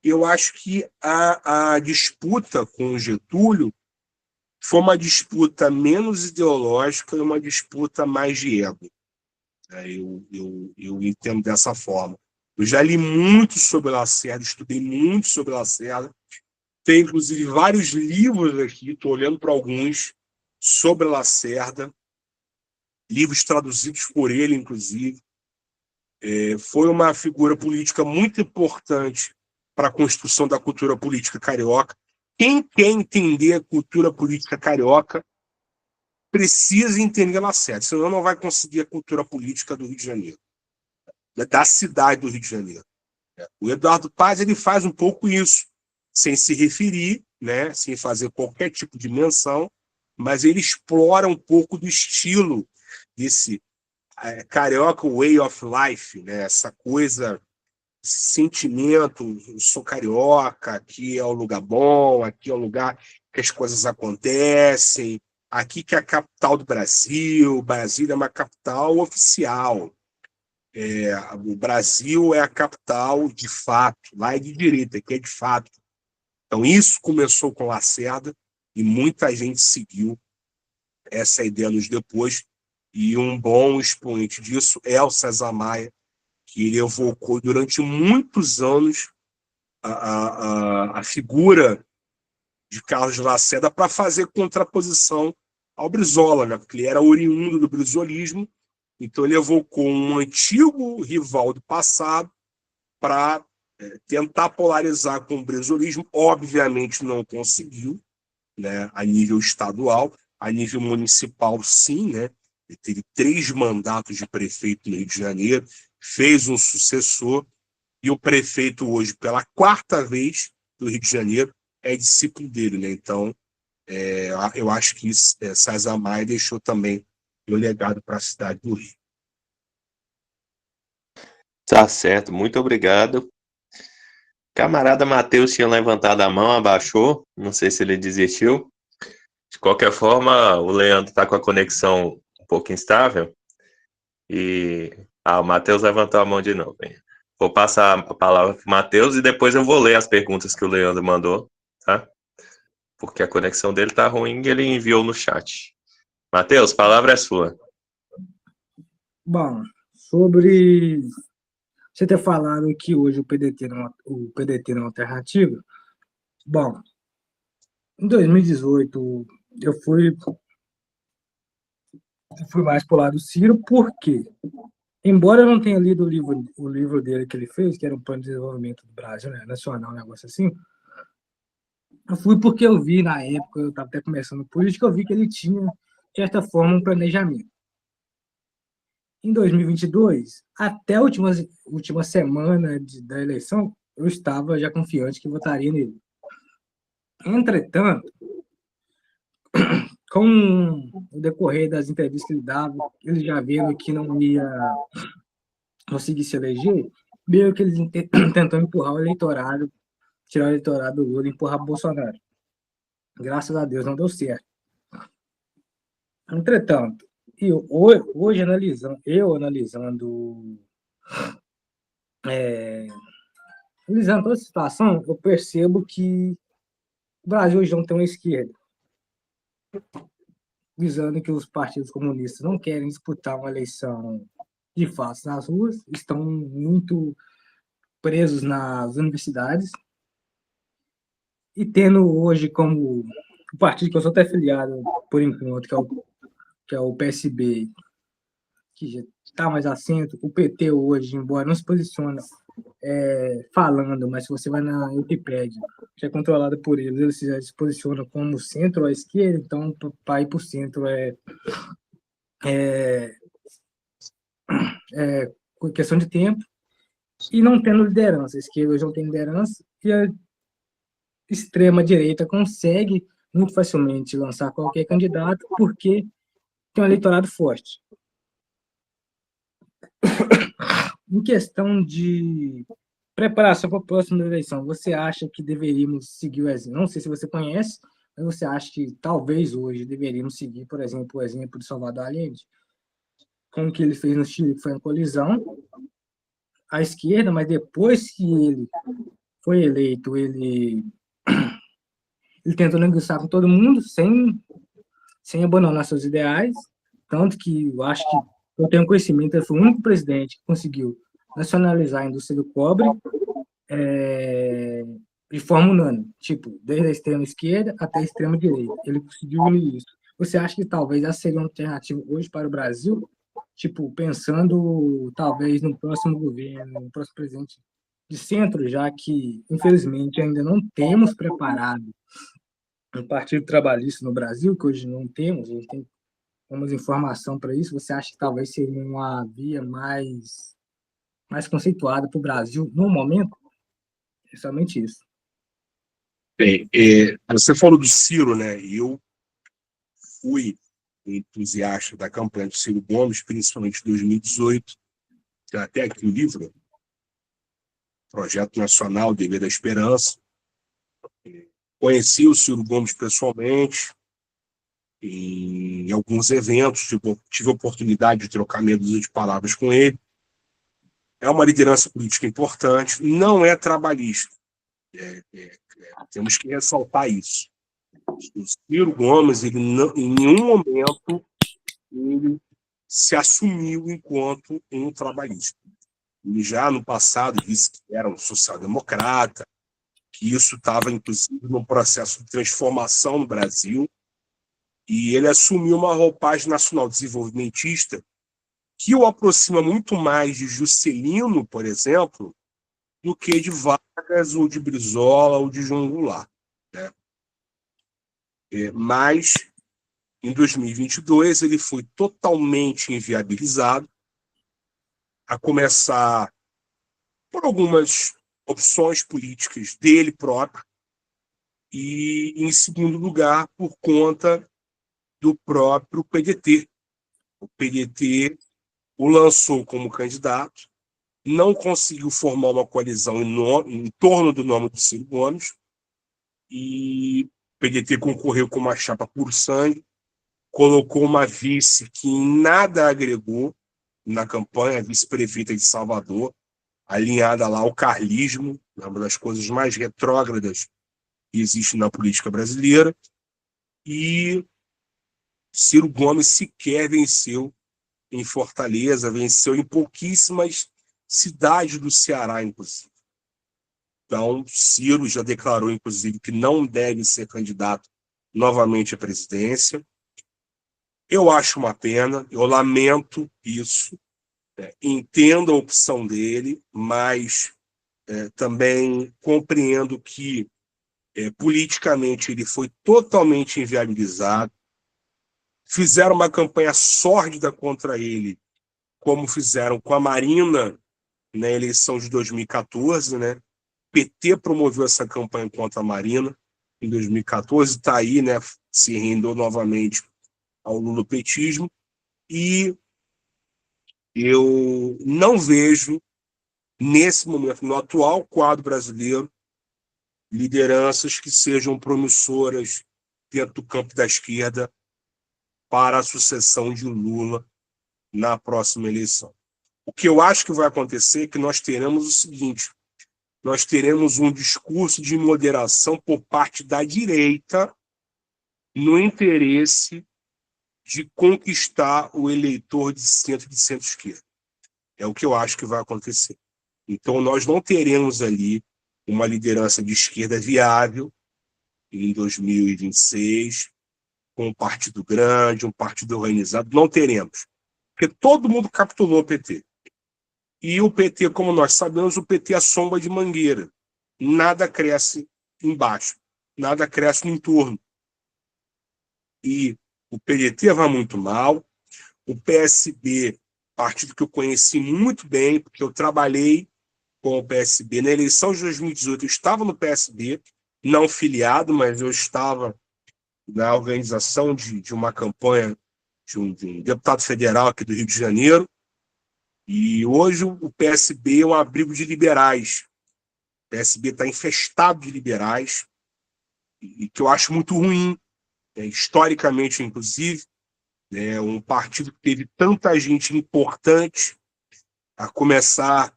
eu acho que a disputa com o Getúlio foi uma disputa menos ideológica e uma disputa mais de ego. Eu entendo dessa forma. Eu já li muito sobre Lacerda, estudei muito sobre Lacerda. Tem, inclusive, vários livros aqui, estou olhando para alguns, sobre Lacerda, livros traduzidos por ele, inclusive. Foi uma figura política muito importante para a construção da cultura política carioca. Quem quer entender a cultura política carioca precisa entender Lacerda, senão não vai conseguir a cultura política do Rio de Janeiro, da cidade do Rio de Janeiro. O Eduardo Paz ele faz um pouco isso, sem se referir, né, sem fazer qualquer tipo de menção, mas ele explora um pouco do estilo desse carioca way of life, né, essa coisa, esse sentimento, eu sou carioca, aqui é o lugar bom, aqui é o lugar que as coisas acontecem, aqui que é a capital do Brasil, Brasília é uma capital oficial. O Brasil é a capital de fato, lá é de direita, aqui é de fato. Então, isso começou com Lacerda e muita gente seguiu essa ideia nos depois. E um bom expoente disso é o César Maia, que ele evocou durante muitos anos a figura de Carlos Lacerda para fazer contraposição ao Brizola, né? Porque ele era oriundo do brizolismo. Então, ele evocou um antigo rival do passado para tentar polarizar com o brizolismo. Obviamente, não conseguiu, né, a nível estadual. A nível municipal, sim. Né? Ele teve 3 mandatos de prefeito no Rio de Janeiro, fez um sucessor, e o prefeito hoje, pela 4ª vez do Rio de Janeiro, é discípulo dele. Né? Então, eu acho que César Maia deixou também o legado para a cidade do Rio. Tá certo, muito obrigado. Camarada Matheus tinha levantado a mão, abaixou, não sei se ele desistiu. De qualquer forma, o Leandro está com a conexão um pouco instável. O Matheus levantou a mão de novo. Hein? Vou passar a palavra para o Matheus e depois eu vou ler as perguntas que o Leandro mandou, tá? Porque a conexão dele tá ruim e ele enviou no chat. Matheus, a palavra é sua. Bom, sobre você ter falado que hoje o PDT não é uma alternativa, bom, em 2018 eu fui fui mais pro lado do Ciro, porque, embora eu não tenha lido o livro dele que ele fez, que era um plano de desenvolvimento do Brasil, né, nacional, um negócio assim, eu fui porque eu vi, na época, eu estava até começando política, eu vi que ele tinha, de certa forma, um planejamento. Em 2022, até a última semana da eleição, eu estava já confiante que votaria nele. Entretanto, com o decorrer das entrevistas que ele dava, ele já vendo que não ia conseguir se eleger, meio que ele tentou empurrar o eleitorado, tirar o eleitorado do Lula e empurrar o Bolsonaro. Graças a Deus não deu certo. Entretanto, hoje analisando toda a situação, eu percebo que o Brasil hoje não tem uma esquerda, visando que os partidos comunistas não querem disputar uma eleição de fato nas ruas, estão muito presos nas universidades, e tendo hoje como o partido que eu sou até filiado, por enquanto, que é o PSB, que já está mais assento, o PT hoje, embora não se posicione falando, mas se você vai na Wikipédia, que é controlada por eles, eles já se posicionam como centro ou esquerda, então para ir para o centro é questão de tempo, e não tendo liderança. A esquerda hoje não tem liderança, e a extrema-direita consegue muito facilmente lançar qualquer candidato, porque tem um eleitorado forte. Em questão de preparação para a próxima eleição, você acha que deveríamos seguir o exemplo? Não sei se você conhece, mas você acha que talvez hoje deveríamos seguir, por exemplo, o exemplo de Salvador Allende, com o que ele fez no Chile, que foi uma colisão à esquerda, mas depois que ele foi eleito, ele tentou negociar com todo mundo sem abandonar seus ideais, tanto que eu acho que eu tenho conhecimento, ele foi o único presidente que conseguiu nacionalizar a indústria do cobre de forma unânime, tipo, desde a extrema esquerda até a extrema direita. Ele conseguiu unir isso. Você acha que talvez essa seria uma alternativa hoje para o Brasil? Tipo, pensando talvez no próximo governo, no próximo presidente de centro, já que, infelizmente, ainda não temos preparado um partido trabalhista no Brasil, que hoje não temos, a gente tem informação para isso. Você acha que talvez seria uma via mais conceituada para o Brasil no momento? É somente isso. Bem, você falou do Ciro, né? Eu fui entusiasta da campanha do Ciro Gomes, principalmente em 2018. Tem até aqui o livro, Projeto Nacional Dever da Esperança. Conheci o Ciro Gomes pessoalmente, em alguns eventos, tive a oportunidade de trocar meia dúzia de palavras com ele. É uma liderança política importante, não é trabalhista. Temos que ressaltar isso. O Ciro Gomes, ele não, em nenhum momento, ele se assumiu enquanto um trabalhista. Ele já no passado disse que era um social-democrata, que isso estava, inclusive, num processo de transformação no Brasil, e ele assumiu uma roupagem nacional-desenvolvimentista que o aproxima muito mais de Juscelino, por exemplo, do que de Vargas, ou de Brizola, ou de João Goulart, né? Mas, em 2022, ele foi totalmente inviabilizado, a começar por algumas opções políticas dele próprio, e, em segundo lugar, por conta do próprio PDT. O PDT o lançou como candidato, não conseguiu formar uma coalizão em torno do nome do Ciro Gomes, e o PDT concorreu com uma chapa puro sangue, colocou uma vice que em nada agregou na campanha, a vice-prefeita de Salvador, alinhada lá ao carlismo, uma das coisas mais retrógradas que existe na política brasileira, e Ciro Gomes sequer venceu em Fortaleza, venceu em pouquíssimas cidades do Ceará, inclusive. Então, Ciro já declarou, inclusive, que não deve ser candidato novamente à presidência. Eu acho uma pena, eu lamento isso, entendo a opção dele, mas também compreendo que politicamente ele foi totalmente inviabilizado. Fizeram uma campanha sórdida contra ele, como fizeram com a Marina na eleição de 2014, né? O PT promoveu essa campanha contra a Marina em 2014, está aí, né? Se rendeu novamente ao lulopetismo, e eu não vejo, nesse momento, no atual quadro brasileiro, lideranças que sejam promissoras dentro do campo da esquerda para a sucessão de Lula na próxima eleição. O que eu acho que vai acontecer é que nós teremos o seguinte: nós teremos um discurso de moderação por parte da direita no interesse de conquistar o eleitor de centro-esquerda. É o que eu acho que vai acontecer. Então, nós não teremos ali uma liderança de esquerda viável em 2026, com um partido grande, um partido organizado. Não teremos. Porque todo mundo capturou o PT. E o PT, como nós sabemos, o PT é a sombra de mangueira. Nada cresce embaixo, nada cresce no entorno. E o PDT vai muito mal. O PSB, partido que eu conheci muito bem, porque eu trabalhei com o PSB. Na eleição de 2018, eu estava no PSB, não filiado, mas eu estava na organização de uma campanha de um deputado federal aqui do Rio de Janeiro. E hoje o PSB é um abrigo de liberais. O PSB está infestado de liberais, e que eu acho muito ruim, historicamente, inclusive. É um partido que teve tanta gente importante, a começar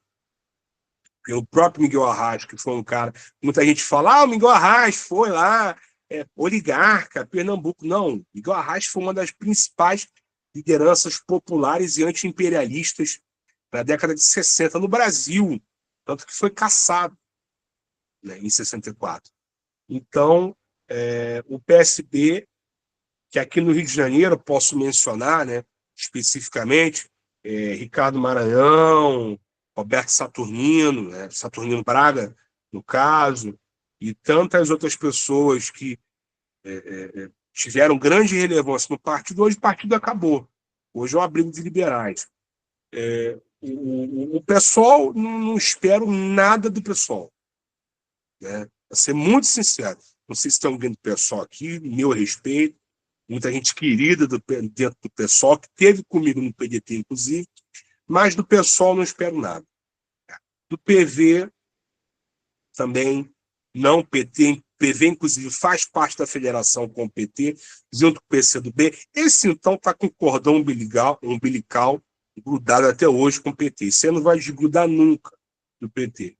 pelo próprio Miguel Arraes, que foi um cara... Muita gente fala, o Miguel Arraes foi lá, oligarca, Pernambuco. Não, Miguel Arraes foi uma das principais lideranças populares e anti-imperialistas na década de 60 no Brasil, tanto que foi caçado, né, em 64. Então, o PSB, que aqui no Rio de Janeiro, posso mencionar, né, especificamente, Ricardo Maranhão, Roberto Saturnino, né, Saturnino Braga, no caso, e tantas outras pessoas que tiveram grande relevância no partido. Hoje o partido acabou. Hoje é um abrigo de liberais. O PSOL, não espero nada do PSOL, né? Para ser muito sincero, não sei se tem alguém do PSOL aqui, meu respeito, muita gente querida dentro do PSOL, que teve comigo no PDT, inclusive, mas do PSOL não espero nada. Do PV também não. PV, inclusive, faz parte da federação com o PT, junto com o PCdoB. Esse, então, está com cordão umbilical grudado até hoje com o PT. Você não vai desgrudar nunca do PT.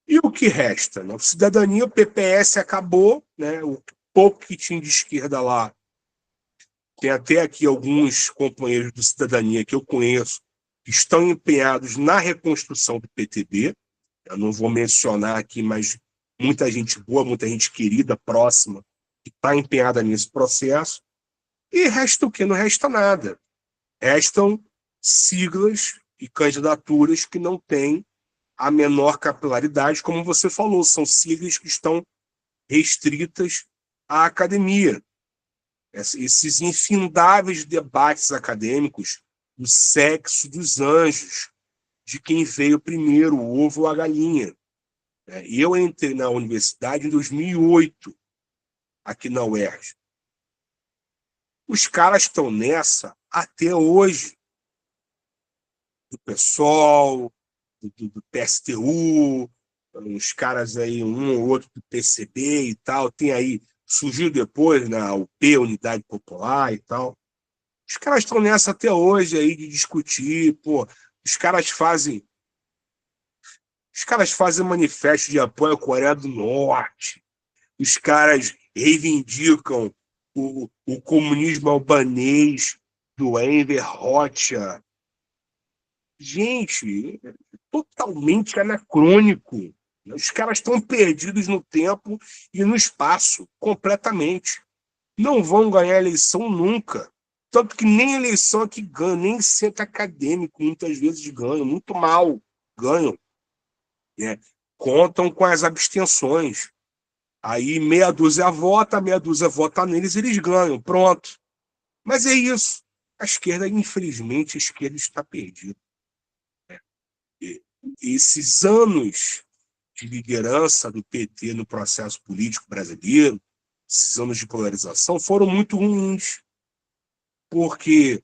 E o que resta? Né? Cidadania, o PPS acabou, né? O pouco que tinha de esquerda lá. Tem até aqui alguns companheiros do Cidadania que eu conheço que estão empenhados na reconstrução do PTB. Eu não vou mencionar aqui, mas muita gente boa, muita gente querida, próxima, que está empenhada nesse processo. E resta o quê? Não resta nada. Restam siglas e candidaturas que não têm a menor capilaridade, como você falou, são siglas que estão restritas à academia. Esses infindáveis debates acadêmicos do sexo dos anjos, de quem veio primeiro, o ovo ou a galinha. Eu entrei na universidade em 2008, aqui na UERJ. Os caras estão nessa até hoje. Do PSOL, do PSTU, uns caras aí, um ou outro do PCB e tal. Tem aí, surgiu depois na UP, Unidade Popular e tal. Os caras estão nessa até hoje aí de discutir, pô. Os caras fazem manifesto de apoio à Coreia do Norte. Os caras reivindicam o comunismo albanês do Enver Hoxha. Gente, é totalmente anacrônico. Os caras estão perdidos no tempo e no espaço, completamente. Não vão ganhar a eleição nunca. Tanto que nem eleição aqui ganha, nem centro acadêmico muitas vezes ganham, muito mal ganham, né? Contam com as abstenções. Aí meia dúzia vota neles, eles ganham, pronto. Mas é isso. A esquerda, infelizmente, a esquerda está perdida. E esses anos de liderança do PT no processo político brasileiro, esses anos de polarização, foram muito ruins, porque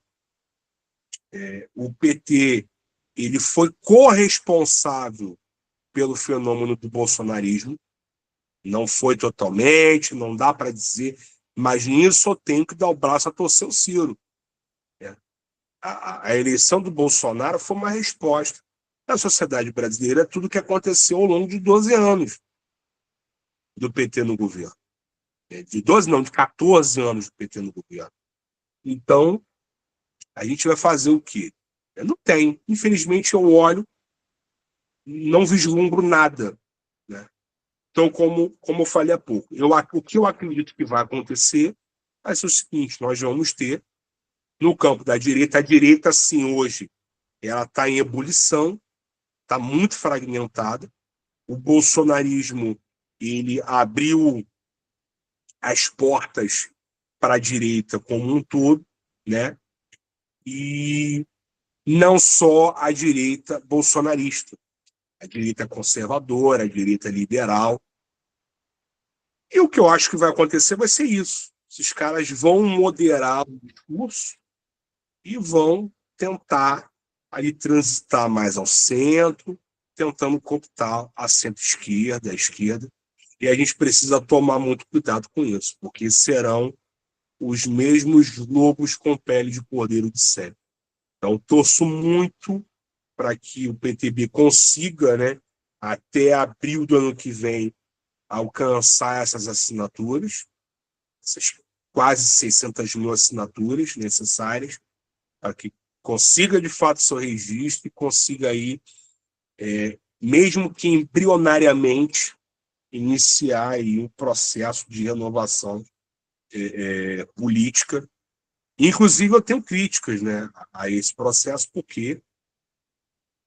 o PT ele foi corresponsável pelo fenômeno do bolsonarismo, não foi totalmente, não dá para dizer, mas nisso eu tenho que dar o braço a torcer o Ciro. A eleição do Bolsonaro foi uma resposta da sociedade brasileira a tudo que aconteceu ao longo de 12 anos do PT no governo. De 12 não, de 14 anos do PT no governo. Então, a gente vai fazer o quê? Eu não tenho. Infelizmente, eu olho, não vislumbro nada, né? Então, como eu falei há pouco, o que eu acredito que vai acontecer vai ser o seguinte: nós vamos ter, no campo da direita, a direita, sim, hoje, ela está em ebulição, está muito fragmentada. O bolsonarismo ele abriu as portas para a direita como um todo, né? E não só a direita bolsonarista, a direita conservadora, a direita liberal. E o que eu acho que vai acontecer vai ser isso. Esses caras vão moderar o discurso e vão tentar ali transitar mais ao centro, tentando cooptar a centro-esquerda, a esquerda. E a gente precisa tomar muito cuidado com isso, porque serão os mesmos lobos com pele de cordeiro de sempre. Então, torço muito para que o PTB consiga, né, até abril do ano que vem, alcançar essas assinaturas, essas quase 600 mil assinaturas necessárias, para que consiga, de fato, seu registro e consiga aí, mesmo que embrionariamente, iniciar aí um processo de renovação política. Inclusive, eu tenho críticas, né, a esse processo, porque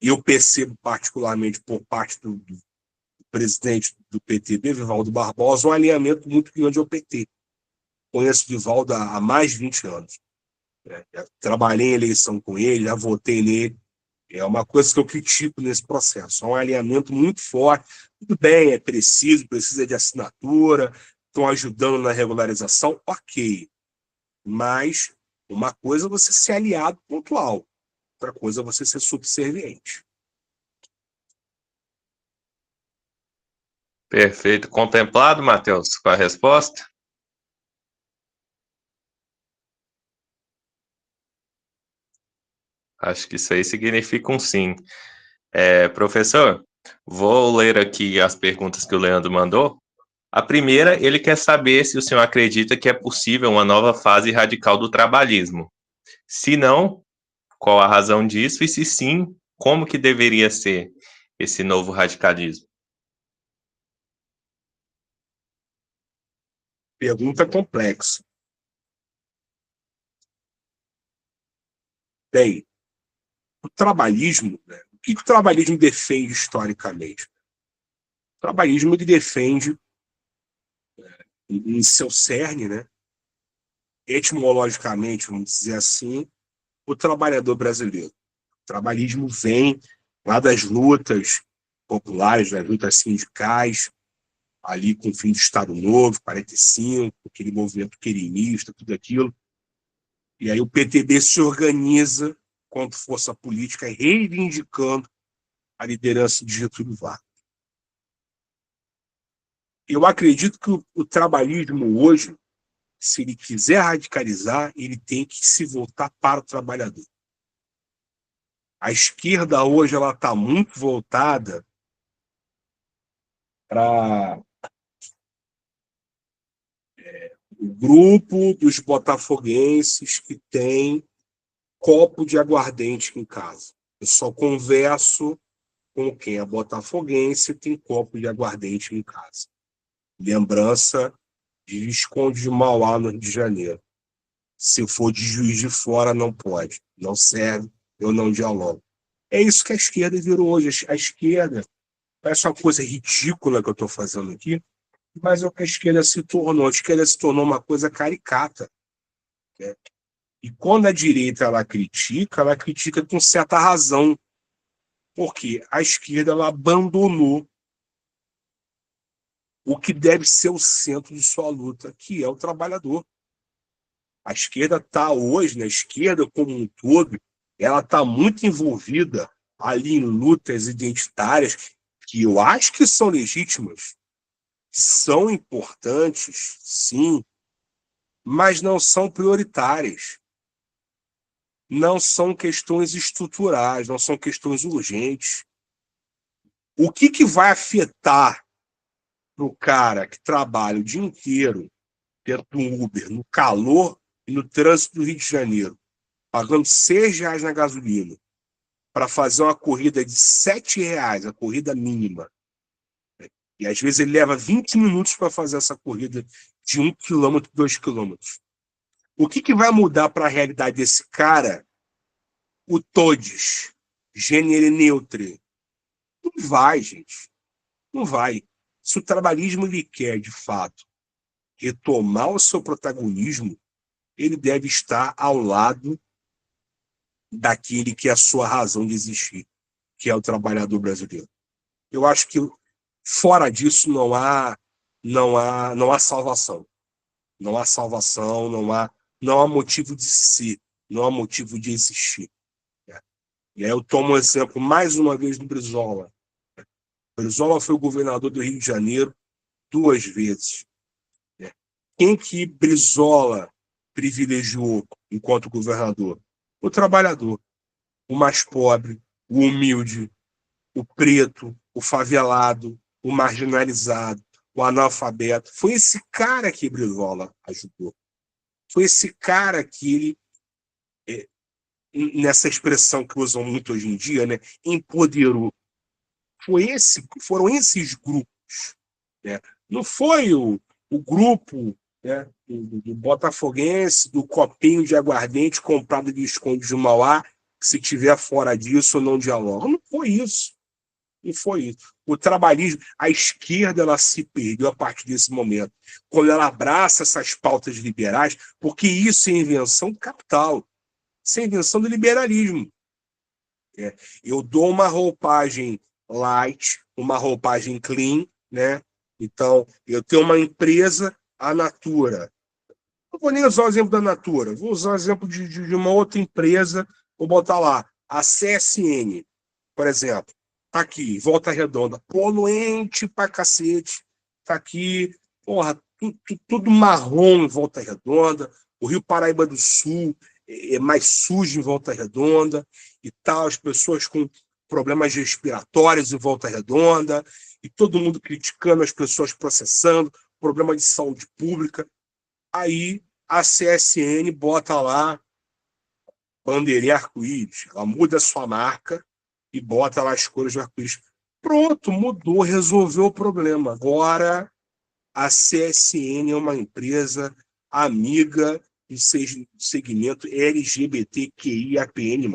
eu percebo, particularmente por parte do presidente do PTB, Vivaldo Barbosa, um alinhamento muito grande ao PT. Conheço o Vivaldo há mais de 20 anos. Trabalhei em eleição com ele, já votei nele. É uma coisa que eu critico nesse processo. É um alinhamento muito forte. Tudo bem, é preciso, precisa de assinatura, estão ajudando na regularização, ok. Mas uma coisa é você ser aliado pontual, outra coisa é você ser subserviente. Perfeito. Contemplado, Matheus, com a resposta? Acho que isso aí significa um sim. Professor, vou ler aqui as perguntas que o Leandro mandou. A primeira, ele quer saber se o senhor acredita que é possível uma nova fase radical do trabalhismo. Se não, qual a razão disso? E se sim, como que deveria ser esse novo radicalismo? Pergunta complexa. Bem, o trabalhismo, né? O que o trabalhismo defende historicamente? O trabalhismo ele defende, em seu cerne, né, etimologicamente, vamos dizer assim, o trabalhador brasileiro. O trabalhismo vem lá das lutas populares, das lutas sindicais, ali com o fim do Estado Novo, 45, aquele movimento querimista, tudo aquilo. E aí o PTB se organiza contra força política, reivindicando a liderança de Getúlio Vargas. Eu acredito que o trabalhismo hoje, se ele quiser radicalizar, ele tem que se voltar para o trabalhador. A esquerda hoje ela está muito voltada para o grupo dos botafoguenses que tem copo de aguardente em casa. Eu só converso com quem é botafoguense e tem copo de aguardente em casa. Lembrança de Visconde de Mauá, no Rio de Janeiro. Se for de Juiz de Fora, não pode. Não serve, eu não dialogo. É isso que a esquerda virou hoje. A esquerda, parece uma coisa ridícula que eu estou fazendo aqui, mas é o que a esquerda se tornou. A esquerda se tornou uma coisa caricata, né? E quando a direita ela critica com certa razão, porque a esquerda ela abandonou o que deve ser o centro de sua luta, que é o trabalhador. A esquerda está hoje, né, a esquerda como um todo, ela está muito envolvida ali em lutas identitárias que eu acho que são legítimas, são importantes, sim, mas não são prioritárias. Não são questões estruturais, não são questões urgentes. O que vai afetar para o cara que trabalha o dia inteiro dentro de um Uber, no calor e no trânsito do Rio de Janeiro, pagando R$ 6 na gasolina, para fazer uma corrida de R$ 7, a corrida mínima. E às vezes ele leva 20 minutos para fazer essa corrida de 1 quilômetro, 2 quilômetros. O que vai mudar para a realidade desse cara? O todes, gênero neutro. Não vai, gente. Não vai. Se o trabalhismo ele quer, de fato, retomar o seu protagonismo, ele deve estar ao lado daquele que é a sua razão de existir, que é o trabalhador brasileiro. Eu acho que fora disso não há salvação. Não há salvação, não há motivo de ser, não há motivo de existir. E aí eu tomo um exemplo mais uma vez do Brizola. Brizola foi o governador do Rio de Janeiro 2 vezes. Quem que Brizola privilegiou enquanto governador? O trabalhador, o mais pobre, o humilde, o preto, o favelado, o marginalizado, o analfabeto. Foi esse cara que Brizola ajudou. Foi esse cara que ele, nessa expressão que usam muito hoje em dia, né, empoderou. Foram esses grupos, né? Não foi o grupo, né, do botafoguense, do copinho de aguardente comprado de Esconde de Mauá, que se tiver fora disso não dialoga. Não foi isso. Não foi isso. O trabalhismo, a esquerda ela se perdeu a partir desse momento, quando ela abraça essas pautas liberais, porque isso é invenção do capital, isso é invenção do liberalismo. Eu dou uma roupagem light, uma roupagem clean, né? Então, eu tenho uma empresa, a Natura. Não vou nem usar o exemplo da Natura, vou usar o exemplo de uma outra empresa, vou botar lá, a CSN, por exemplo. Tá aqui, Volta Redonda, poluente pra cacete. Tá aqui, porra, tudo marrom em Volta Redonda. O Rio Paraíba do Sul é mais sujo em Volta Redonda e tal, as pessoas com problemas respiratórios em Volta Redonda, e todo mundo criticando, as pessoas processando, problema de saúde pública. Aí a CSN bota lá bandeirinha arco-íris, ela muda a sua marca e bota lá as cores do arco-íris. Pronto, mudou, resolveu o problema. Agora a CSN é uma empresa amiga do segmento LGBTQIAPN+.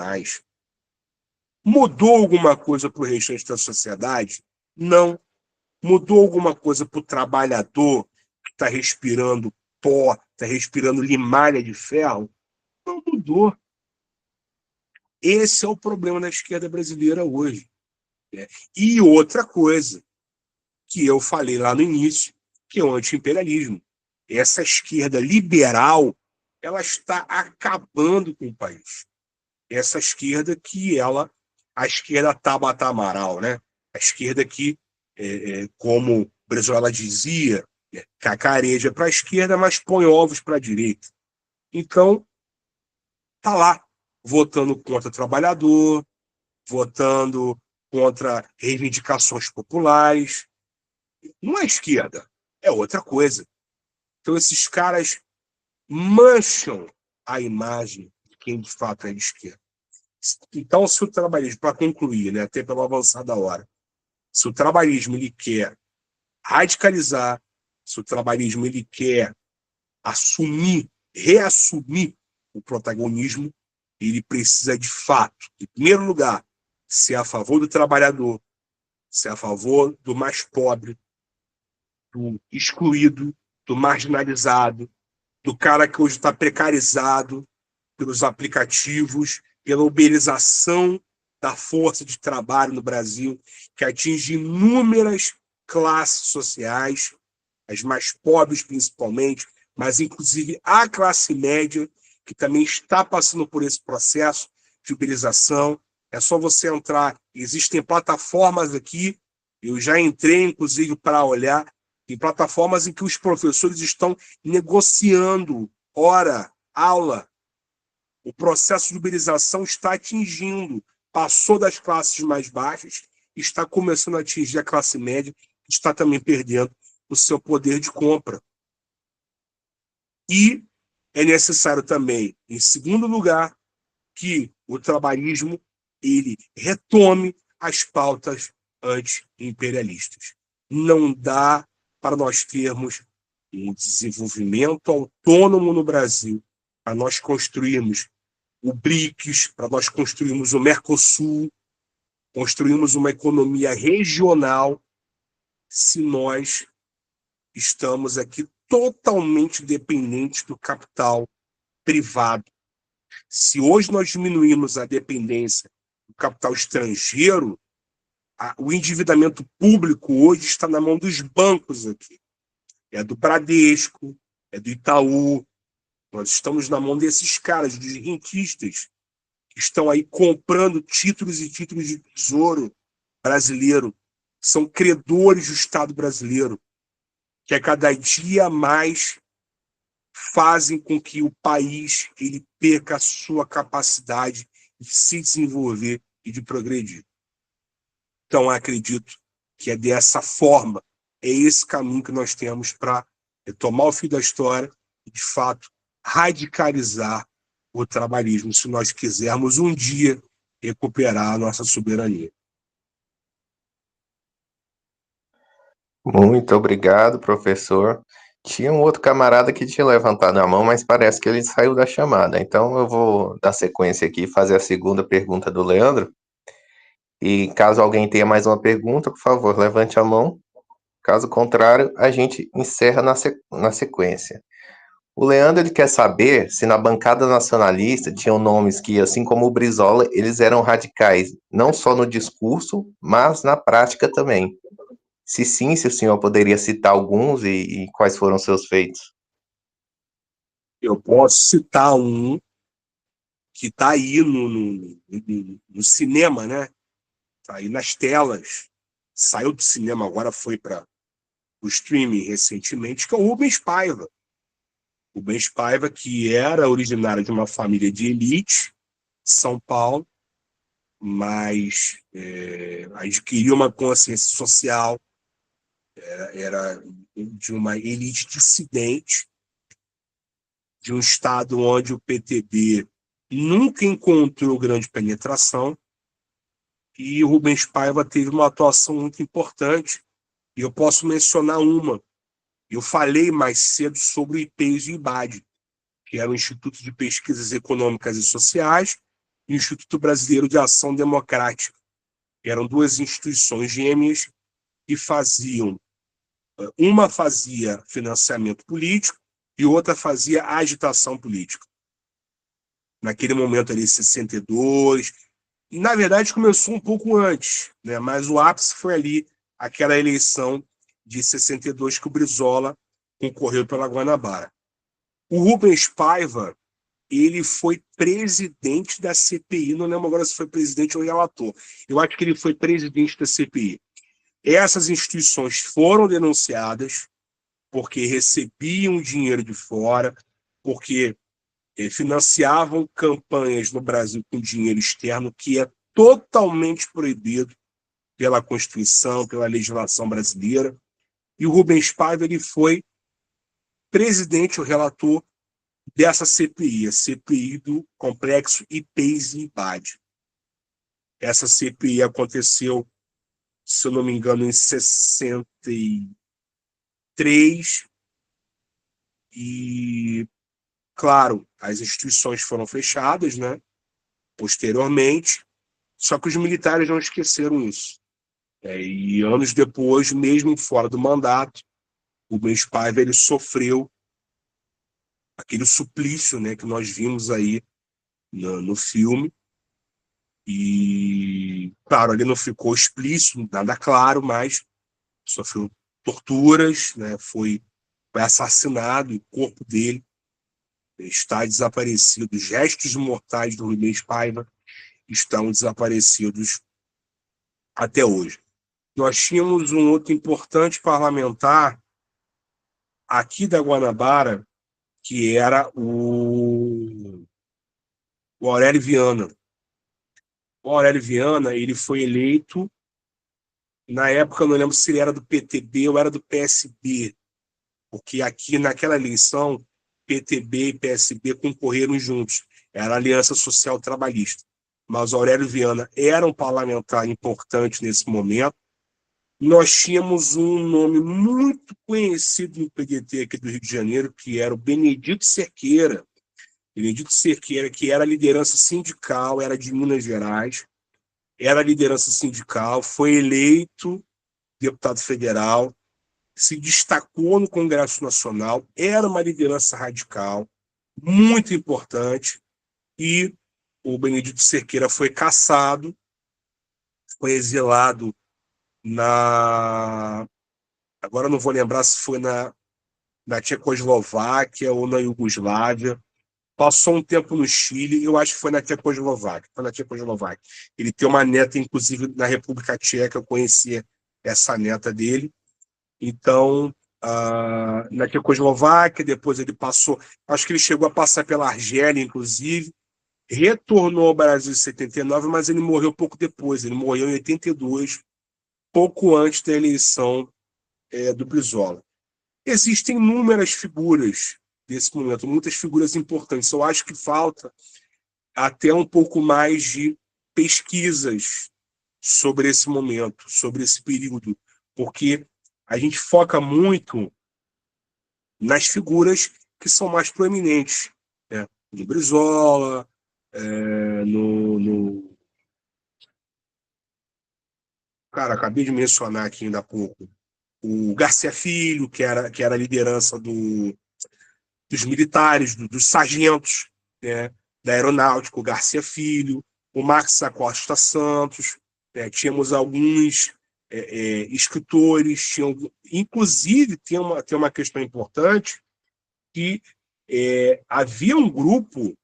Mudou alguma coisa para o restante da sociedade? Não. Mudou alguma coisa para o trabalhador que está respirando pó, está respirando limalha de ferro? Não mudou. Esse é o problema da esquerda brasileira hoje, né? E outra coisa que eu falei lá no início, que é o anti-imperialismo. Essa esquerda liberal, ela está acabando com o país. Essa esquerda a esquerda Tabata Amaral, né? A esquerda que, como Brizola dizia, cacareja para a esquerda, mas põe ovos para a direita. Então, tá lá, votando contra o trabalhador, votando contra reivindicações populares. Não é esquerda, é outra coisa. Então, esses caras mancham a imagem de quem de fato é de esquerda. Então, se o trabalhismo, para concluir, né, até pela avançada hora, se o trabalhismo ele quer radicalizar, se o trabalhismo ele quer assumir reassumir o protagonismo, ele precisa, de fato, em primeiro lugar, ser a favor do trabalhador, ser a favor do mais pobre, do excluído, do marginalizado, do cara que hoje está precarizado pelos aplicativos, pela uberização da força de trabalho no Brasil, que atinge inúmeras classes sociais, as mais pobres principalmente, mas inclusive a classe média, que também está passando por esse processo de uberização. É só você entrar, existem plataformas aqui, eu já entrei inclusive para olhar, tem plataformas em que os professores estão negociando hora, aula. O processo de uberização está atingindo, passou das classes mais baixas, está começando a atingir a classe média, que está também perdendo o seu poder de compra. E é necessário também, em segundo lugar, que o trabalhismo ele retome as pautas anti-imperialistas. Não dá para nós termos um desenvolvimento autônomo no Brasil, para nós construirmos o BRICS, para nós construirmos o Mercosul, construirmos uma economia regional, se nós estamos aqui totalmente dependentes do capital privado. Se hoje nós diminuirmos a dependência do capital estrangeiro, o endividamento público hoje está na mão dos bancos aqui. É do Bradesco, é do Itaú. Nós estamos na mão desses caras, dos rentistas, que estão aí comprando títulos e títulos de tesouro brasileiro. São credores do Estado brasileiro, que a cada dia mais fazem com que o país ele perca a sua capacidade de se desenvolver e de progredir. Então, acredito que é dessa forma, é esse caminho que nós temos para retomar o fio da história e, de fato, radicalizar o trabalhismo, se nós quisermos um dia recuperar a nossa soberania. Muito obrigado, professor. Tinha um outro camarada que tinha levantado a mão, mas parece que ele saiu da chamada. Então eu vou dar sequência aqui e fazer a segunda pergunta do Leandro. E caso alguém tenha mais uma pergunta, por favor, levante a mão. Caso contrário, a gente encerra na sequência. O Leandro ele quer saber se na bancada nacionalista tinham nomes que, assim como o Brizola, eles eram radicais, não só no discurso, mas na prática também. Se sim, se o senhor poderia citar alguns e quais foram seus feitos. Eu posso citar um que está aí no cinema, né? Está aí nas telas. Saiu do cinema, agora foi para o streaming recentemente, que é o Rubens Paiva. Rubens Paiva, que era originário de uma família de elite, São Paulo, mas adquiriu uma consciência social, era de uma elite dissidente, de um estado onde o PTB nunca encontrou grande penetração, e o Rubens Paiva teve uma atuação muito importante, e eu posso mencionar uma. Eu falei mais cedo sobre o IPES e o IBAD, que era o Instituto de Pesquisas Econômicas e Sociais e o Instituto Brasileiro de Ação Democrática. Eram duas instituições gêmeas que faziam, uma fazia financiamento político e outra fazia agitação política. Naquele momento ali, 62, e na verdade começou um pouco antes, né? Mas o ápice foi ali, aquela eleição de 62 que o Brizola concorreu pela Guanabara. O Rubens Paiva, ele foi presidente da CPI, não lembro agora se foi presidente ou relator. Eu acho que ele foi presidente da CPI. Essas instituições foram denunciadas porque recebiam dinheiro de fora, porque financiavam campanhas no Brasil com dinheiro externo, que é totalmente proibido pela Constituição, pela legislação brasileira. E o Rubens Paiva ele foi presidente ou relator dessa CPI, a CPI do complexo IPES e IBAD. Essa CPI aconteceu, se eu não me engano, em 63 e Claro, as instituições foram fechadas, né, posteriormente, só que os militares não esqueceram isso. E anos depois, mesmo fora do mandato, o Rubens Paiva ele sofreu aquele suplício, né, que nós vimos aí no filme. E, claro, ele não ficou explícito, nada claro, mas sofreu torturas, né, foi assassinado, e o corpo dele está desaparecido. Os restos mortais do Rubens Paiva estão desaparecidos até hoje. Nós tínhamos um outro importante parlamentar aqui da Guanabara, que era o Aurélio Viana. O Aurélio Viana, ele foi eleito, na época eu não lembro se ele era do PTB ou era do PSB, porque aqui naquela eleição, PTB e PSB concorreram juntos. Era a Aliança Social Trabalhista. Mas o Aurélio Viana era um parlamentar importante nesse momento. Nós tínhamos um nome muito conhecido no PDT aqui do Rio de Janeiro, que era o Benedito Cerqueira. Benedito Cerqueira, que era liderança sindical, era de Minas Gerais, era liderança sindical, foi eleito deputado federal, se destacou no Congresso Nacional, era uma liderança radical, muito importante, e o Benedito Cerqueira foi cassado, foi exilado agora não vou lembrar se foi na Tchecoslováquia ou na Iugoslávia. Passou um tempo no Chile, eu acho que foi na Tchecoslováquia. Ele tem uma neta, inclusive, na República Tcheca, eu conhecia essa neta dele. Então, na Tchecoslováquia, depois ele passou, acho que ele chegou a passar pela Argélia, inclusive, retornou ao Brasil em 79, mas ele morreu pouco depois, ele morreu em 82, pouco antes da eleição do Brizola. Existem inúmeras figuras desse momento, muitas figuras importantes. Eu acho que falta até um pouco mais de pesquisas sobre esse momento, sobre esse período, porque a gente foca muito nas figuras que são mais proeminentes, né? No Brizola, Cara, acabei de mencionar aqui ainda há pouco, o Garcia Filho, que era a liderança dos militares, dos sargentos, né, da aeronáutica, o Garcia Filho, o Marcos Acosta Santos, né, tínhamos alguns escritores, inclusive tem uma questão importante, que havia um grupo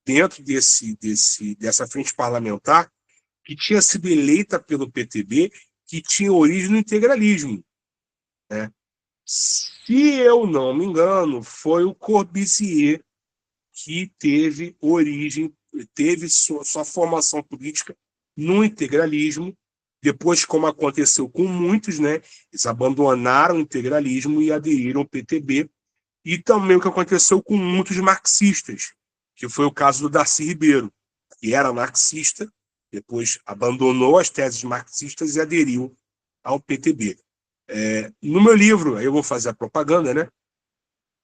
dentro dessa frente parlamentar que tinha sido eleita pelo PTB, que tinha origem no integralismo, né? Se eu não me engano, foi o Corbusier que teve sua formação política no integralismo. Depois, como aconteceu com muitos, né, eles abandonaram o integralismo e aderiram ao PTB. E também o que aconteceu com muitos marxistas, que foi o caso do Darcy Ribeiro, que era marxista, depois abandonou as teses marxistas e aderiu ao PTB. No meu livro, eu vou fazer a propaganda, né?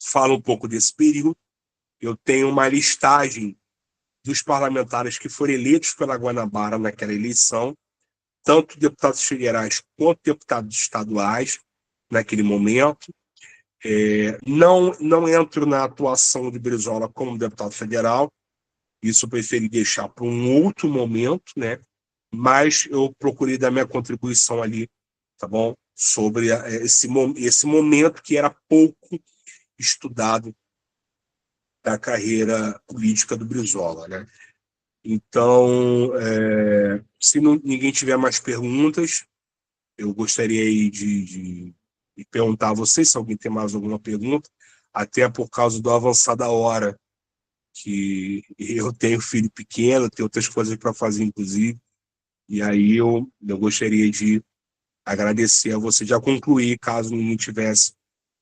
Falo um pouco desse período. Eu tenho uma listagem dos parlamentares que foram eleitos pela Guanabara naquela eleição, tanto deputados federais quanto deputados estaduais naquele momento. Não entro na atuação de Brizola como deputado federal, isso eu preferi deixar para um outro momento, né? Mas eu procurei dar minha contribuição ali, tá bom? Sobre esse momento que era pouco estudado da carreira política do Brizola, né? Então, se ninguém tiver mais perguntas, eu gostaria aí de perguntar a vocês se alguém tem mais alguma pergunta, até por causa do avançar da hora, que eu tenho filho pequeno, tenho outras coisas para fazer, inclusive, e aí eu gostaria de agradecer a você, já concluir, caso não tivesse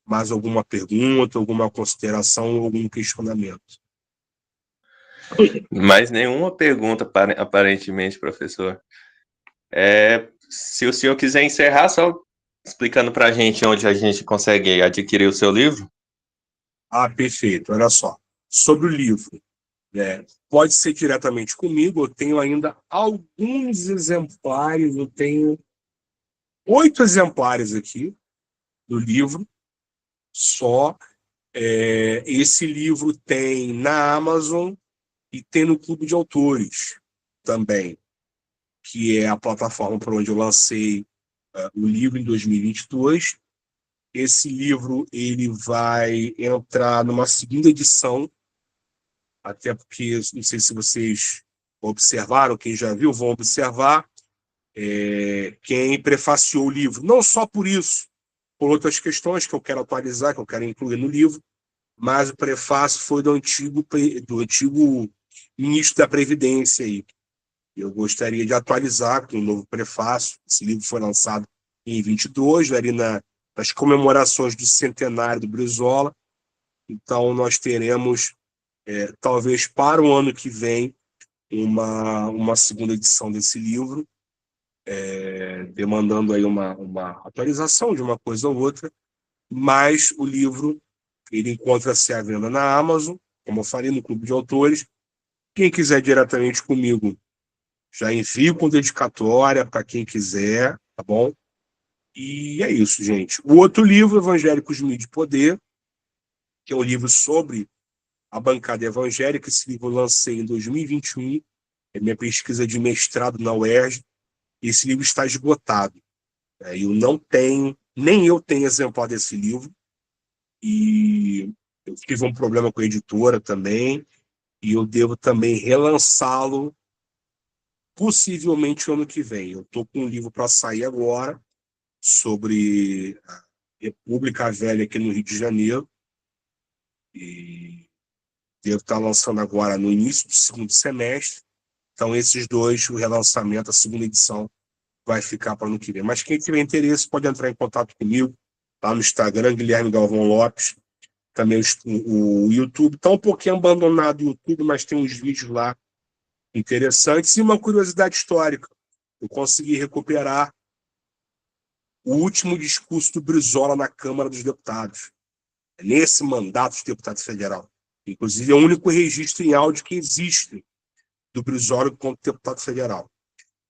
mais alguma pergunta, alguma consideração ou algum questionamento. Mais nenhuma pergunta, aparentemente, professor. Se o senhor quiser encerrar, só explicando para a gente onde a gente consegue adquirir o seu livro. Perfeito. Olha só. sobre o livro, né? Pode ser diretamente comigo, eu tenho ainda alguns exemplares, eu tenho 8 exemplares aqui do livro, só. Esse livro tem na Amazon e tem no Clube de Autores também, que é a plataforma por onde eu lancei o livro em 2022. Esse livro ele vai entrar numa segunda edição, até porque, não sei se vocês observaram, quem já viu, vão observar, quem prefaciou o livro. Não só por isso, por outras questões que eu quero atualizar, que eu quero incluir no livro, mas o prefácio foi do antigo ministro da Previdência. Aí. Eu gostaria de atualizar com um novo prefácio. Esse livro foi lançado em 22, ali nas comemorações do centenário do Brizola. Então, nós teremos, talvez para o ano que vem, uma segunda edição desse livro, demandando aí uma atualização de uma coisa ou outra, mas o livro ele encontra-se à venda na Amazon, como eu falei, no Clube de Autores. Quem quiser diretamente comigo, já envio com dedicatória para quem quiser, tá bom? E é isso, gente. O outro livro, Evangélicos, Mídia e Poder, que é um livro sobre a bancada evangélica. Esse livro eu lancei em 2021, é minha pesquisa de mestrado na UERJ. Esse livro está esgotado. Eu não tenho, nem eu tenho exemplar desse livro, e eu tive um problema com a editora também, e eu devo também relançá-lo possivelmente o ano que vem. Eu estou com um livro para sair agora sobre a República Velha aqui no Rio de Janeiro, e devo estar lançando agora no início do segundo semestre. Então, esses dois, o relançamento, a segunda edição, vai ficar para o ano que vem. Mas quem tiver interesse pode entrar em contato comigo lá no Instagram, Guilherme Galvão Lopes. Também o YouTube está um pouquinho abandonado, o YouTube, mas tem uns vídeos lá interessantes. E uma curiosidade histórica: eu consegui recuperar o último discurso do Brizola na Câmara dos Deputados, nesse mandato de deputado federal. Inclusive, é o único registro em áudio que existe do Brizola como deputado federal.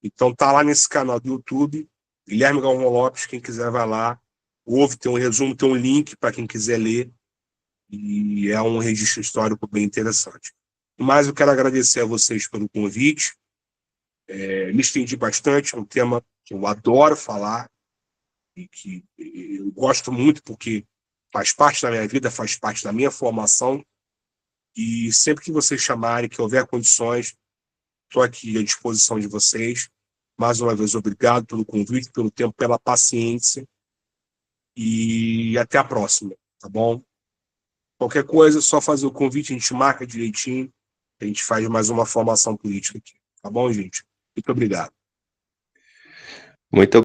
Então, tá lá nesse canal do YouTube, Guilherme Galvão Lopes. Quem quiser vai lá, ouve, tem um resumo, tem um link para quem quiser ler, e é um registro histórico bem interessante. Mas eu quero agradecer a vocês pelo convite. Me estendi bastante, é um tema que eu adoro falar e que eu gosto muito porque faz parte da minha vida, faz parte da minha formação, e sempre que vocês chamarem, que houver condições, estou aqui à disposição de vocês. Mais uma vez, obrigado pelo convite, pelo tempo, pela paciência, e até a próxima, tá bom? Qualquer coisa, é só fazer o convite, a gente marca direitinho, a gente faz mais uma formação política aqui, tá bom, gente? Muito obrigado. Muito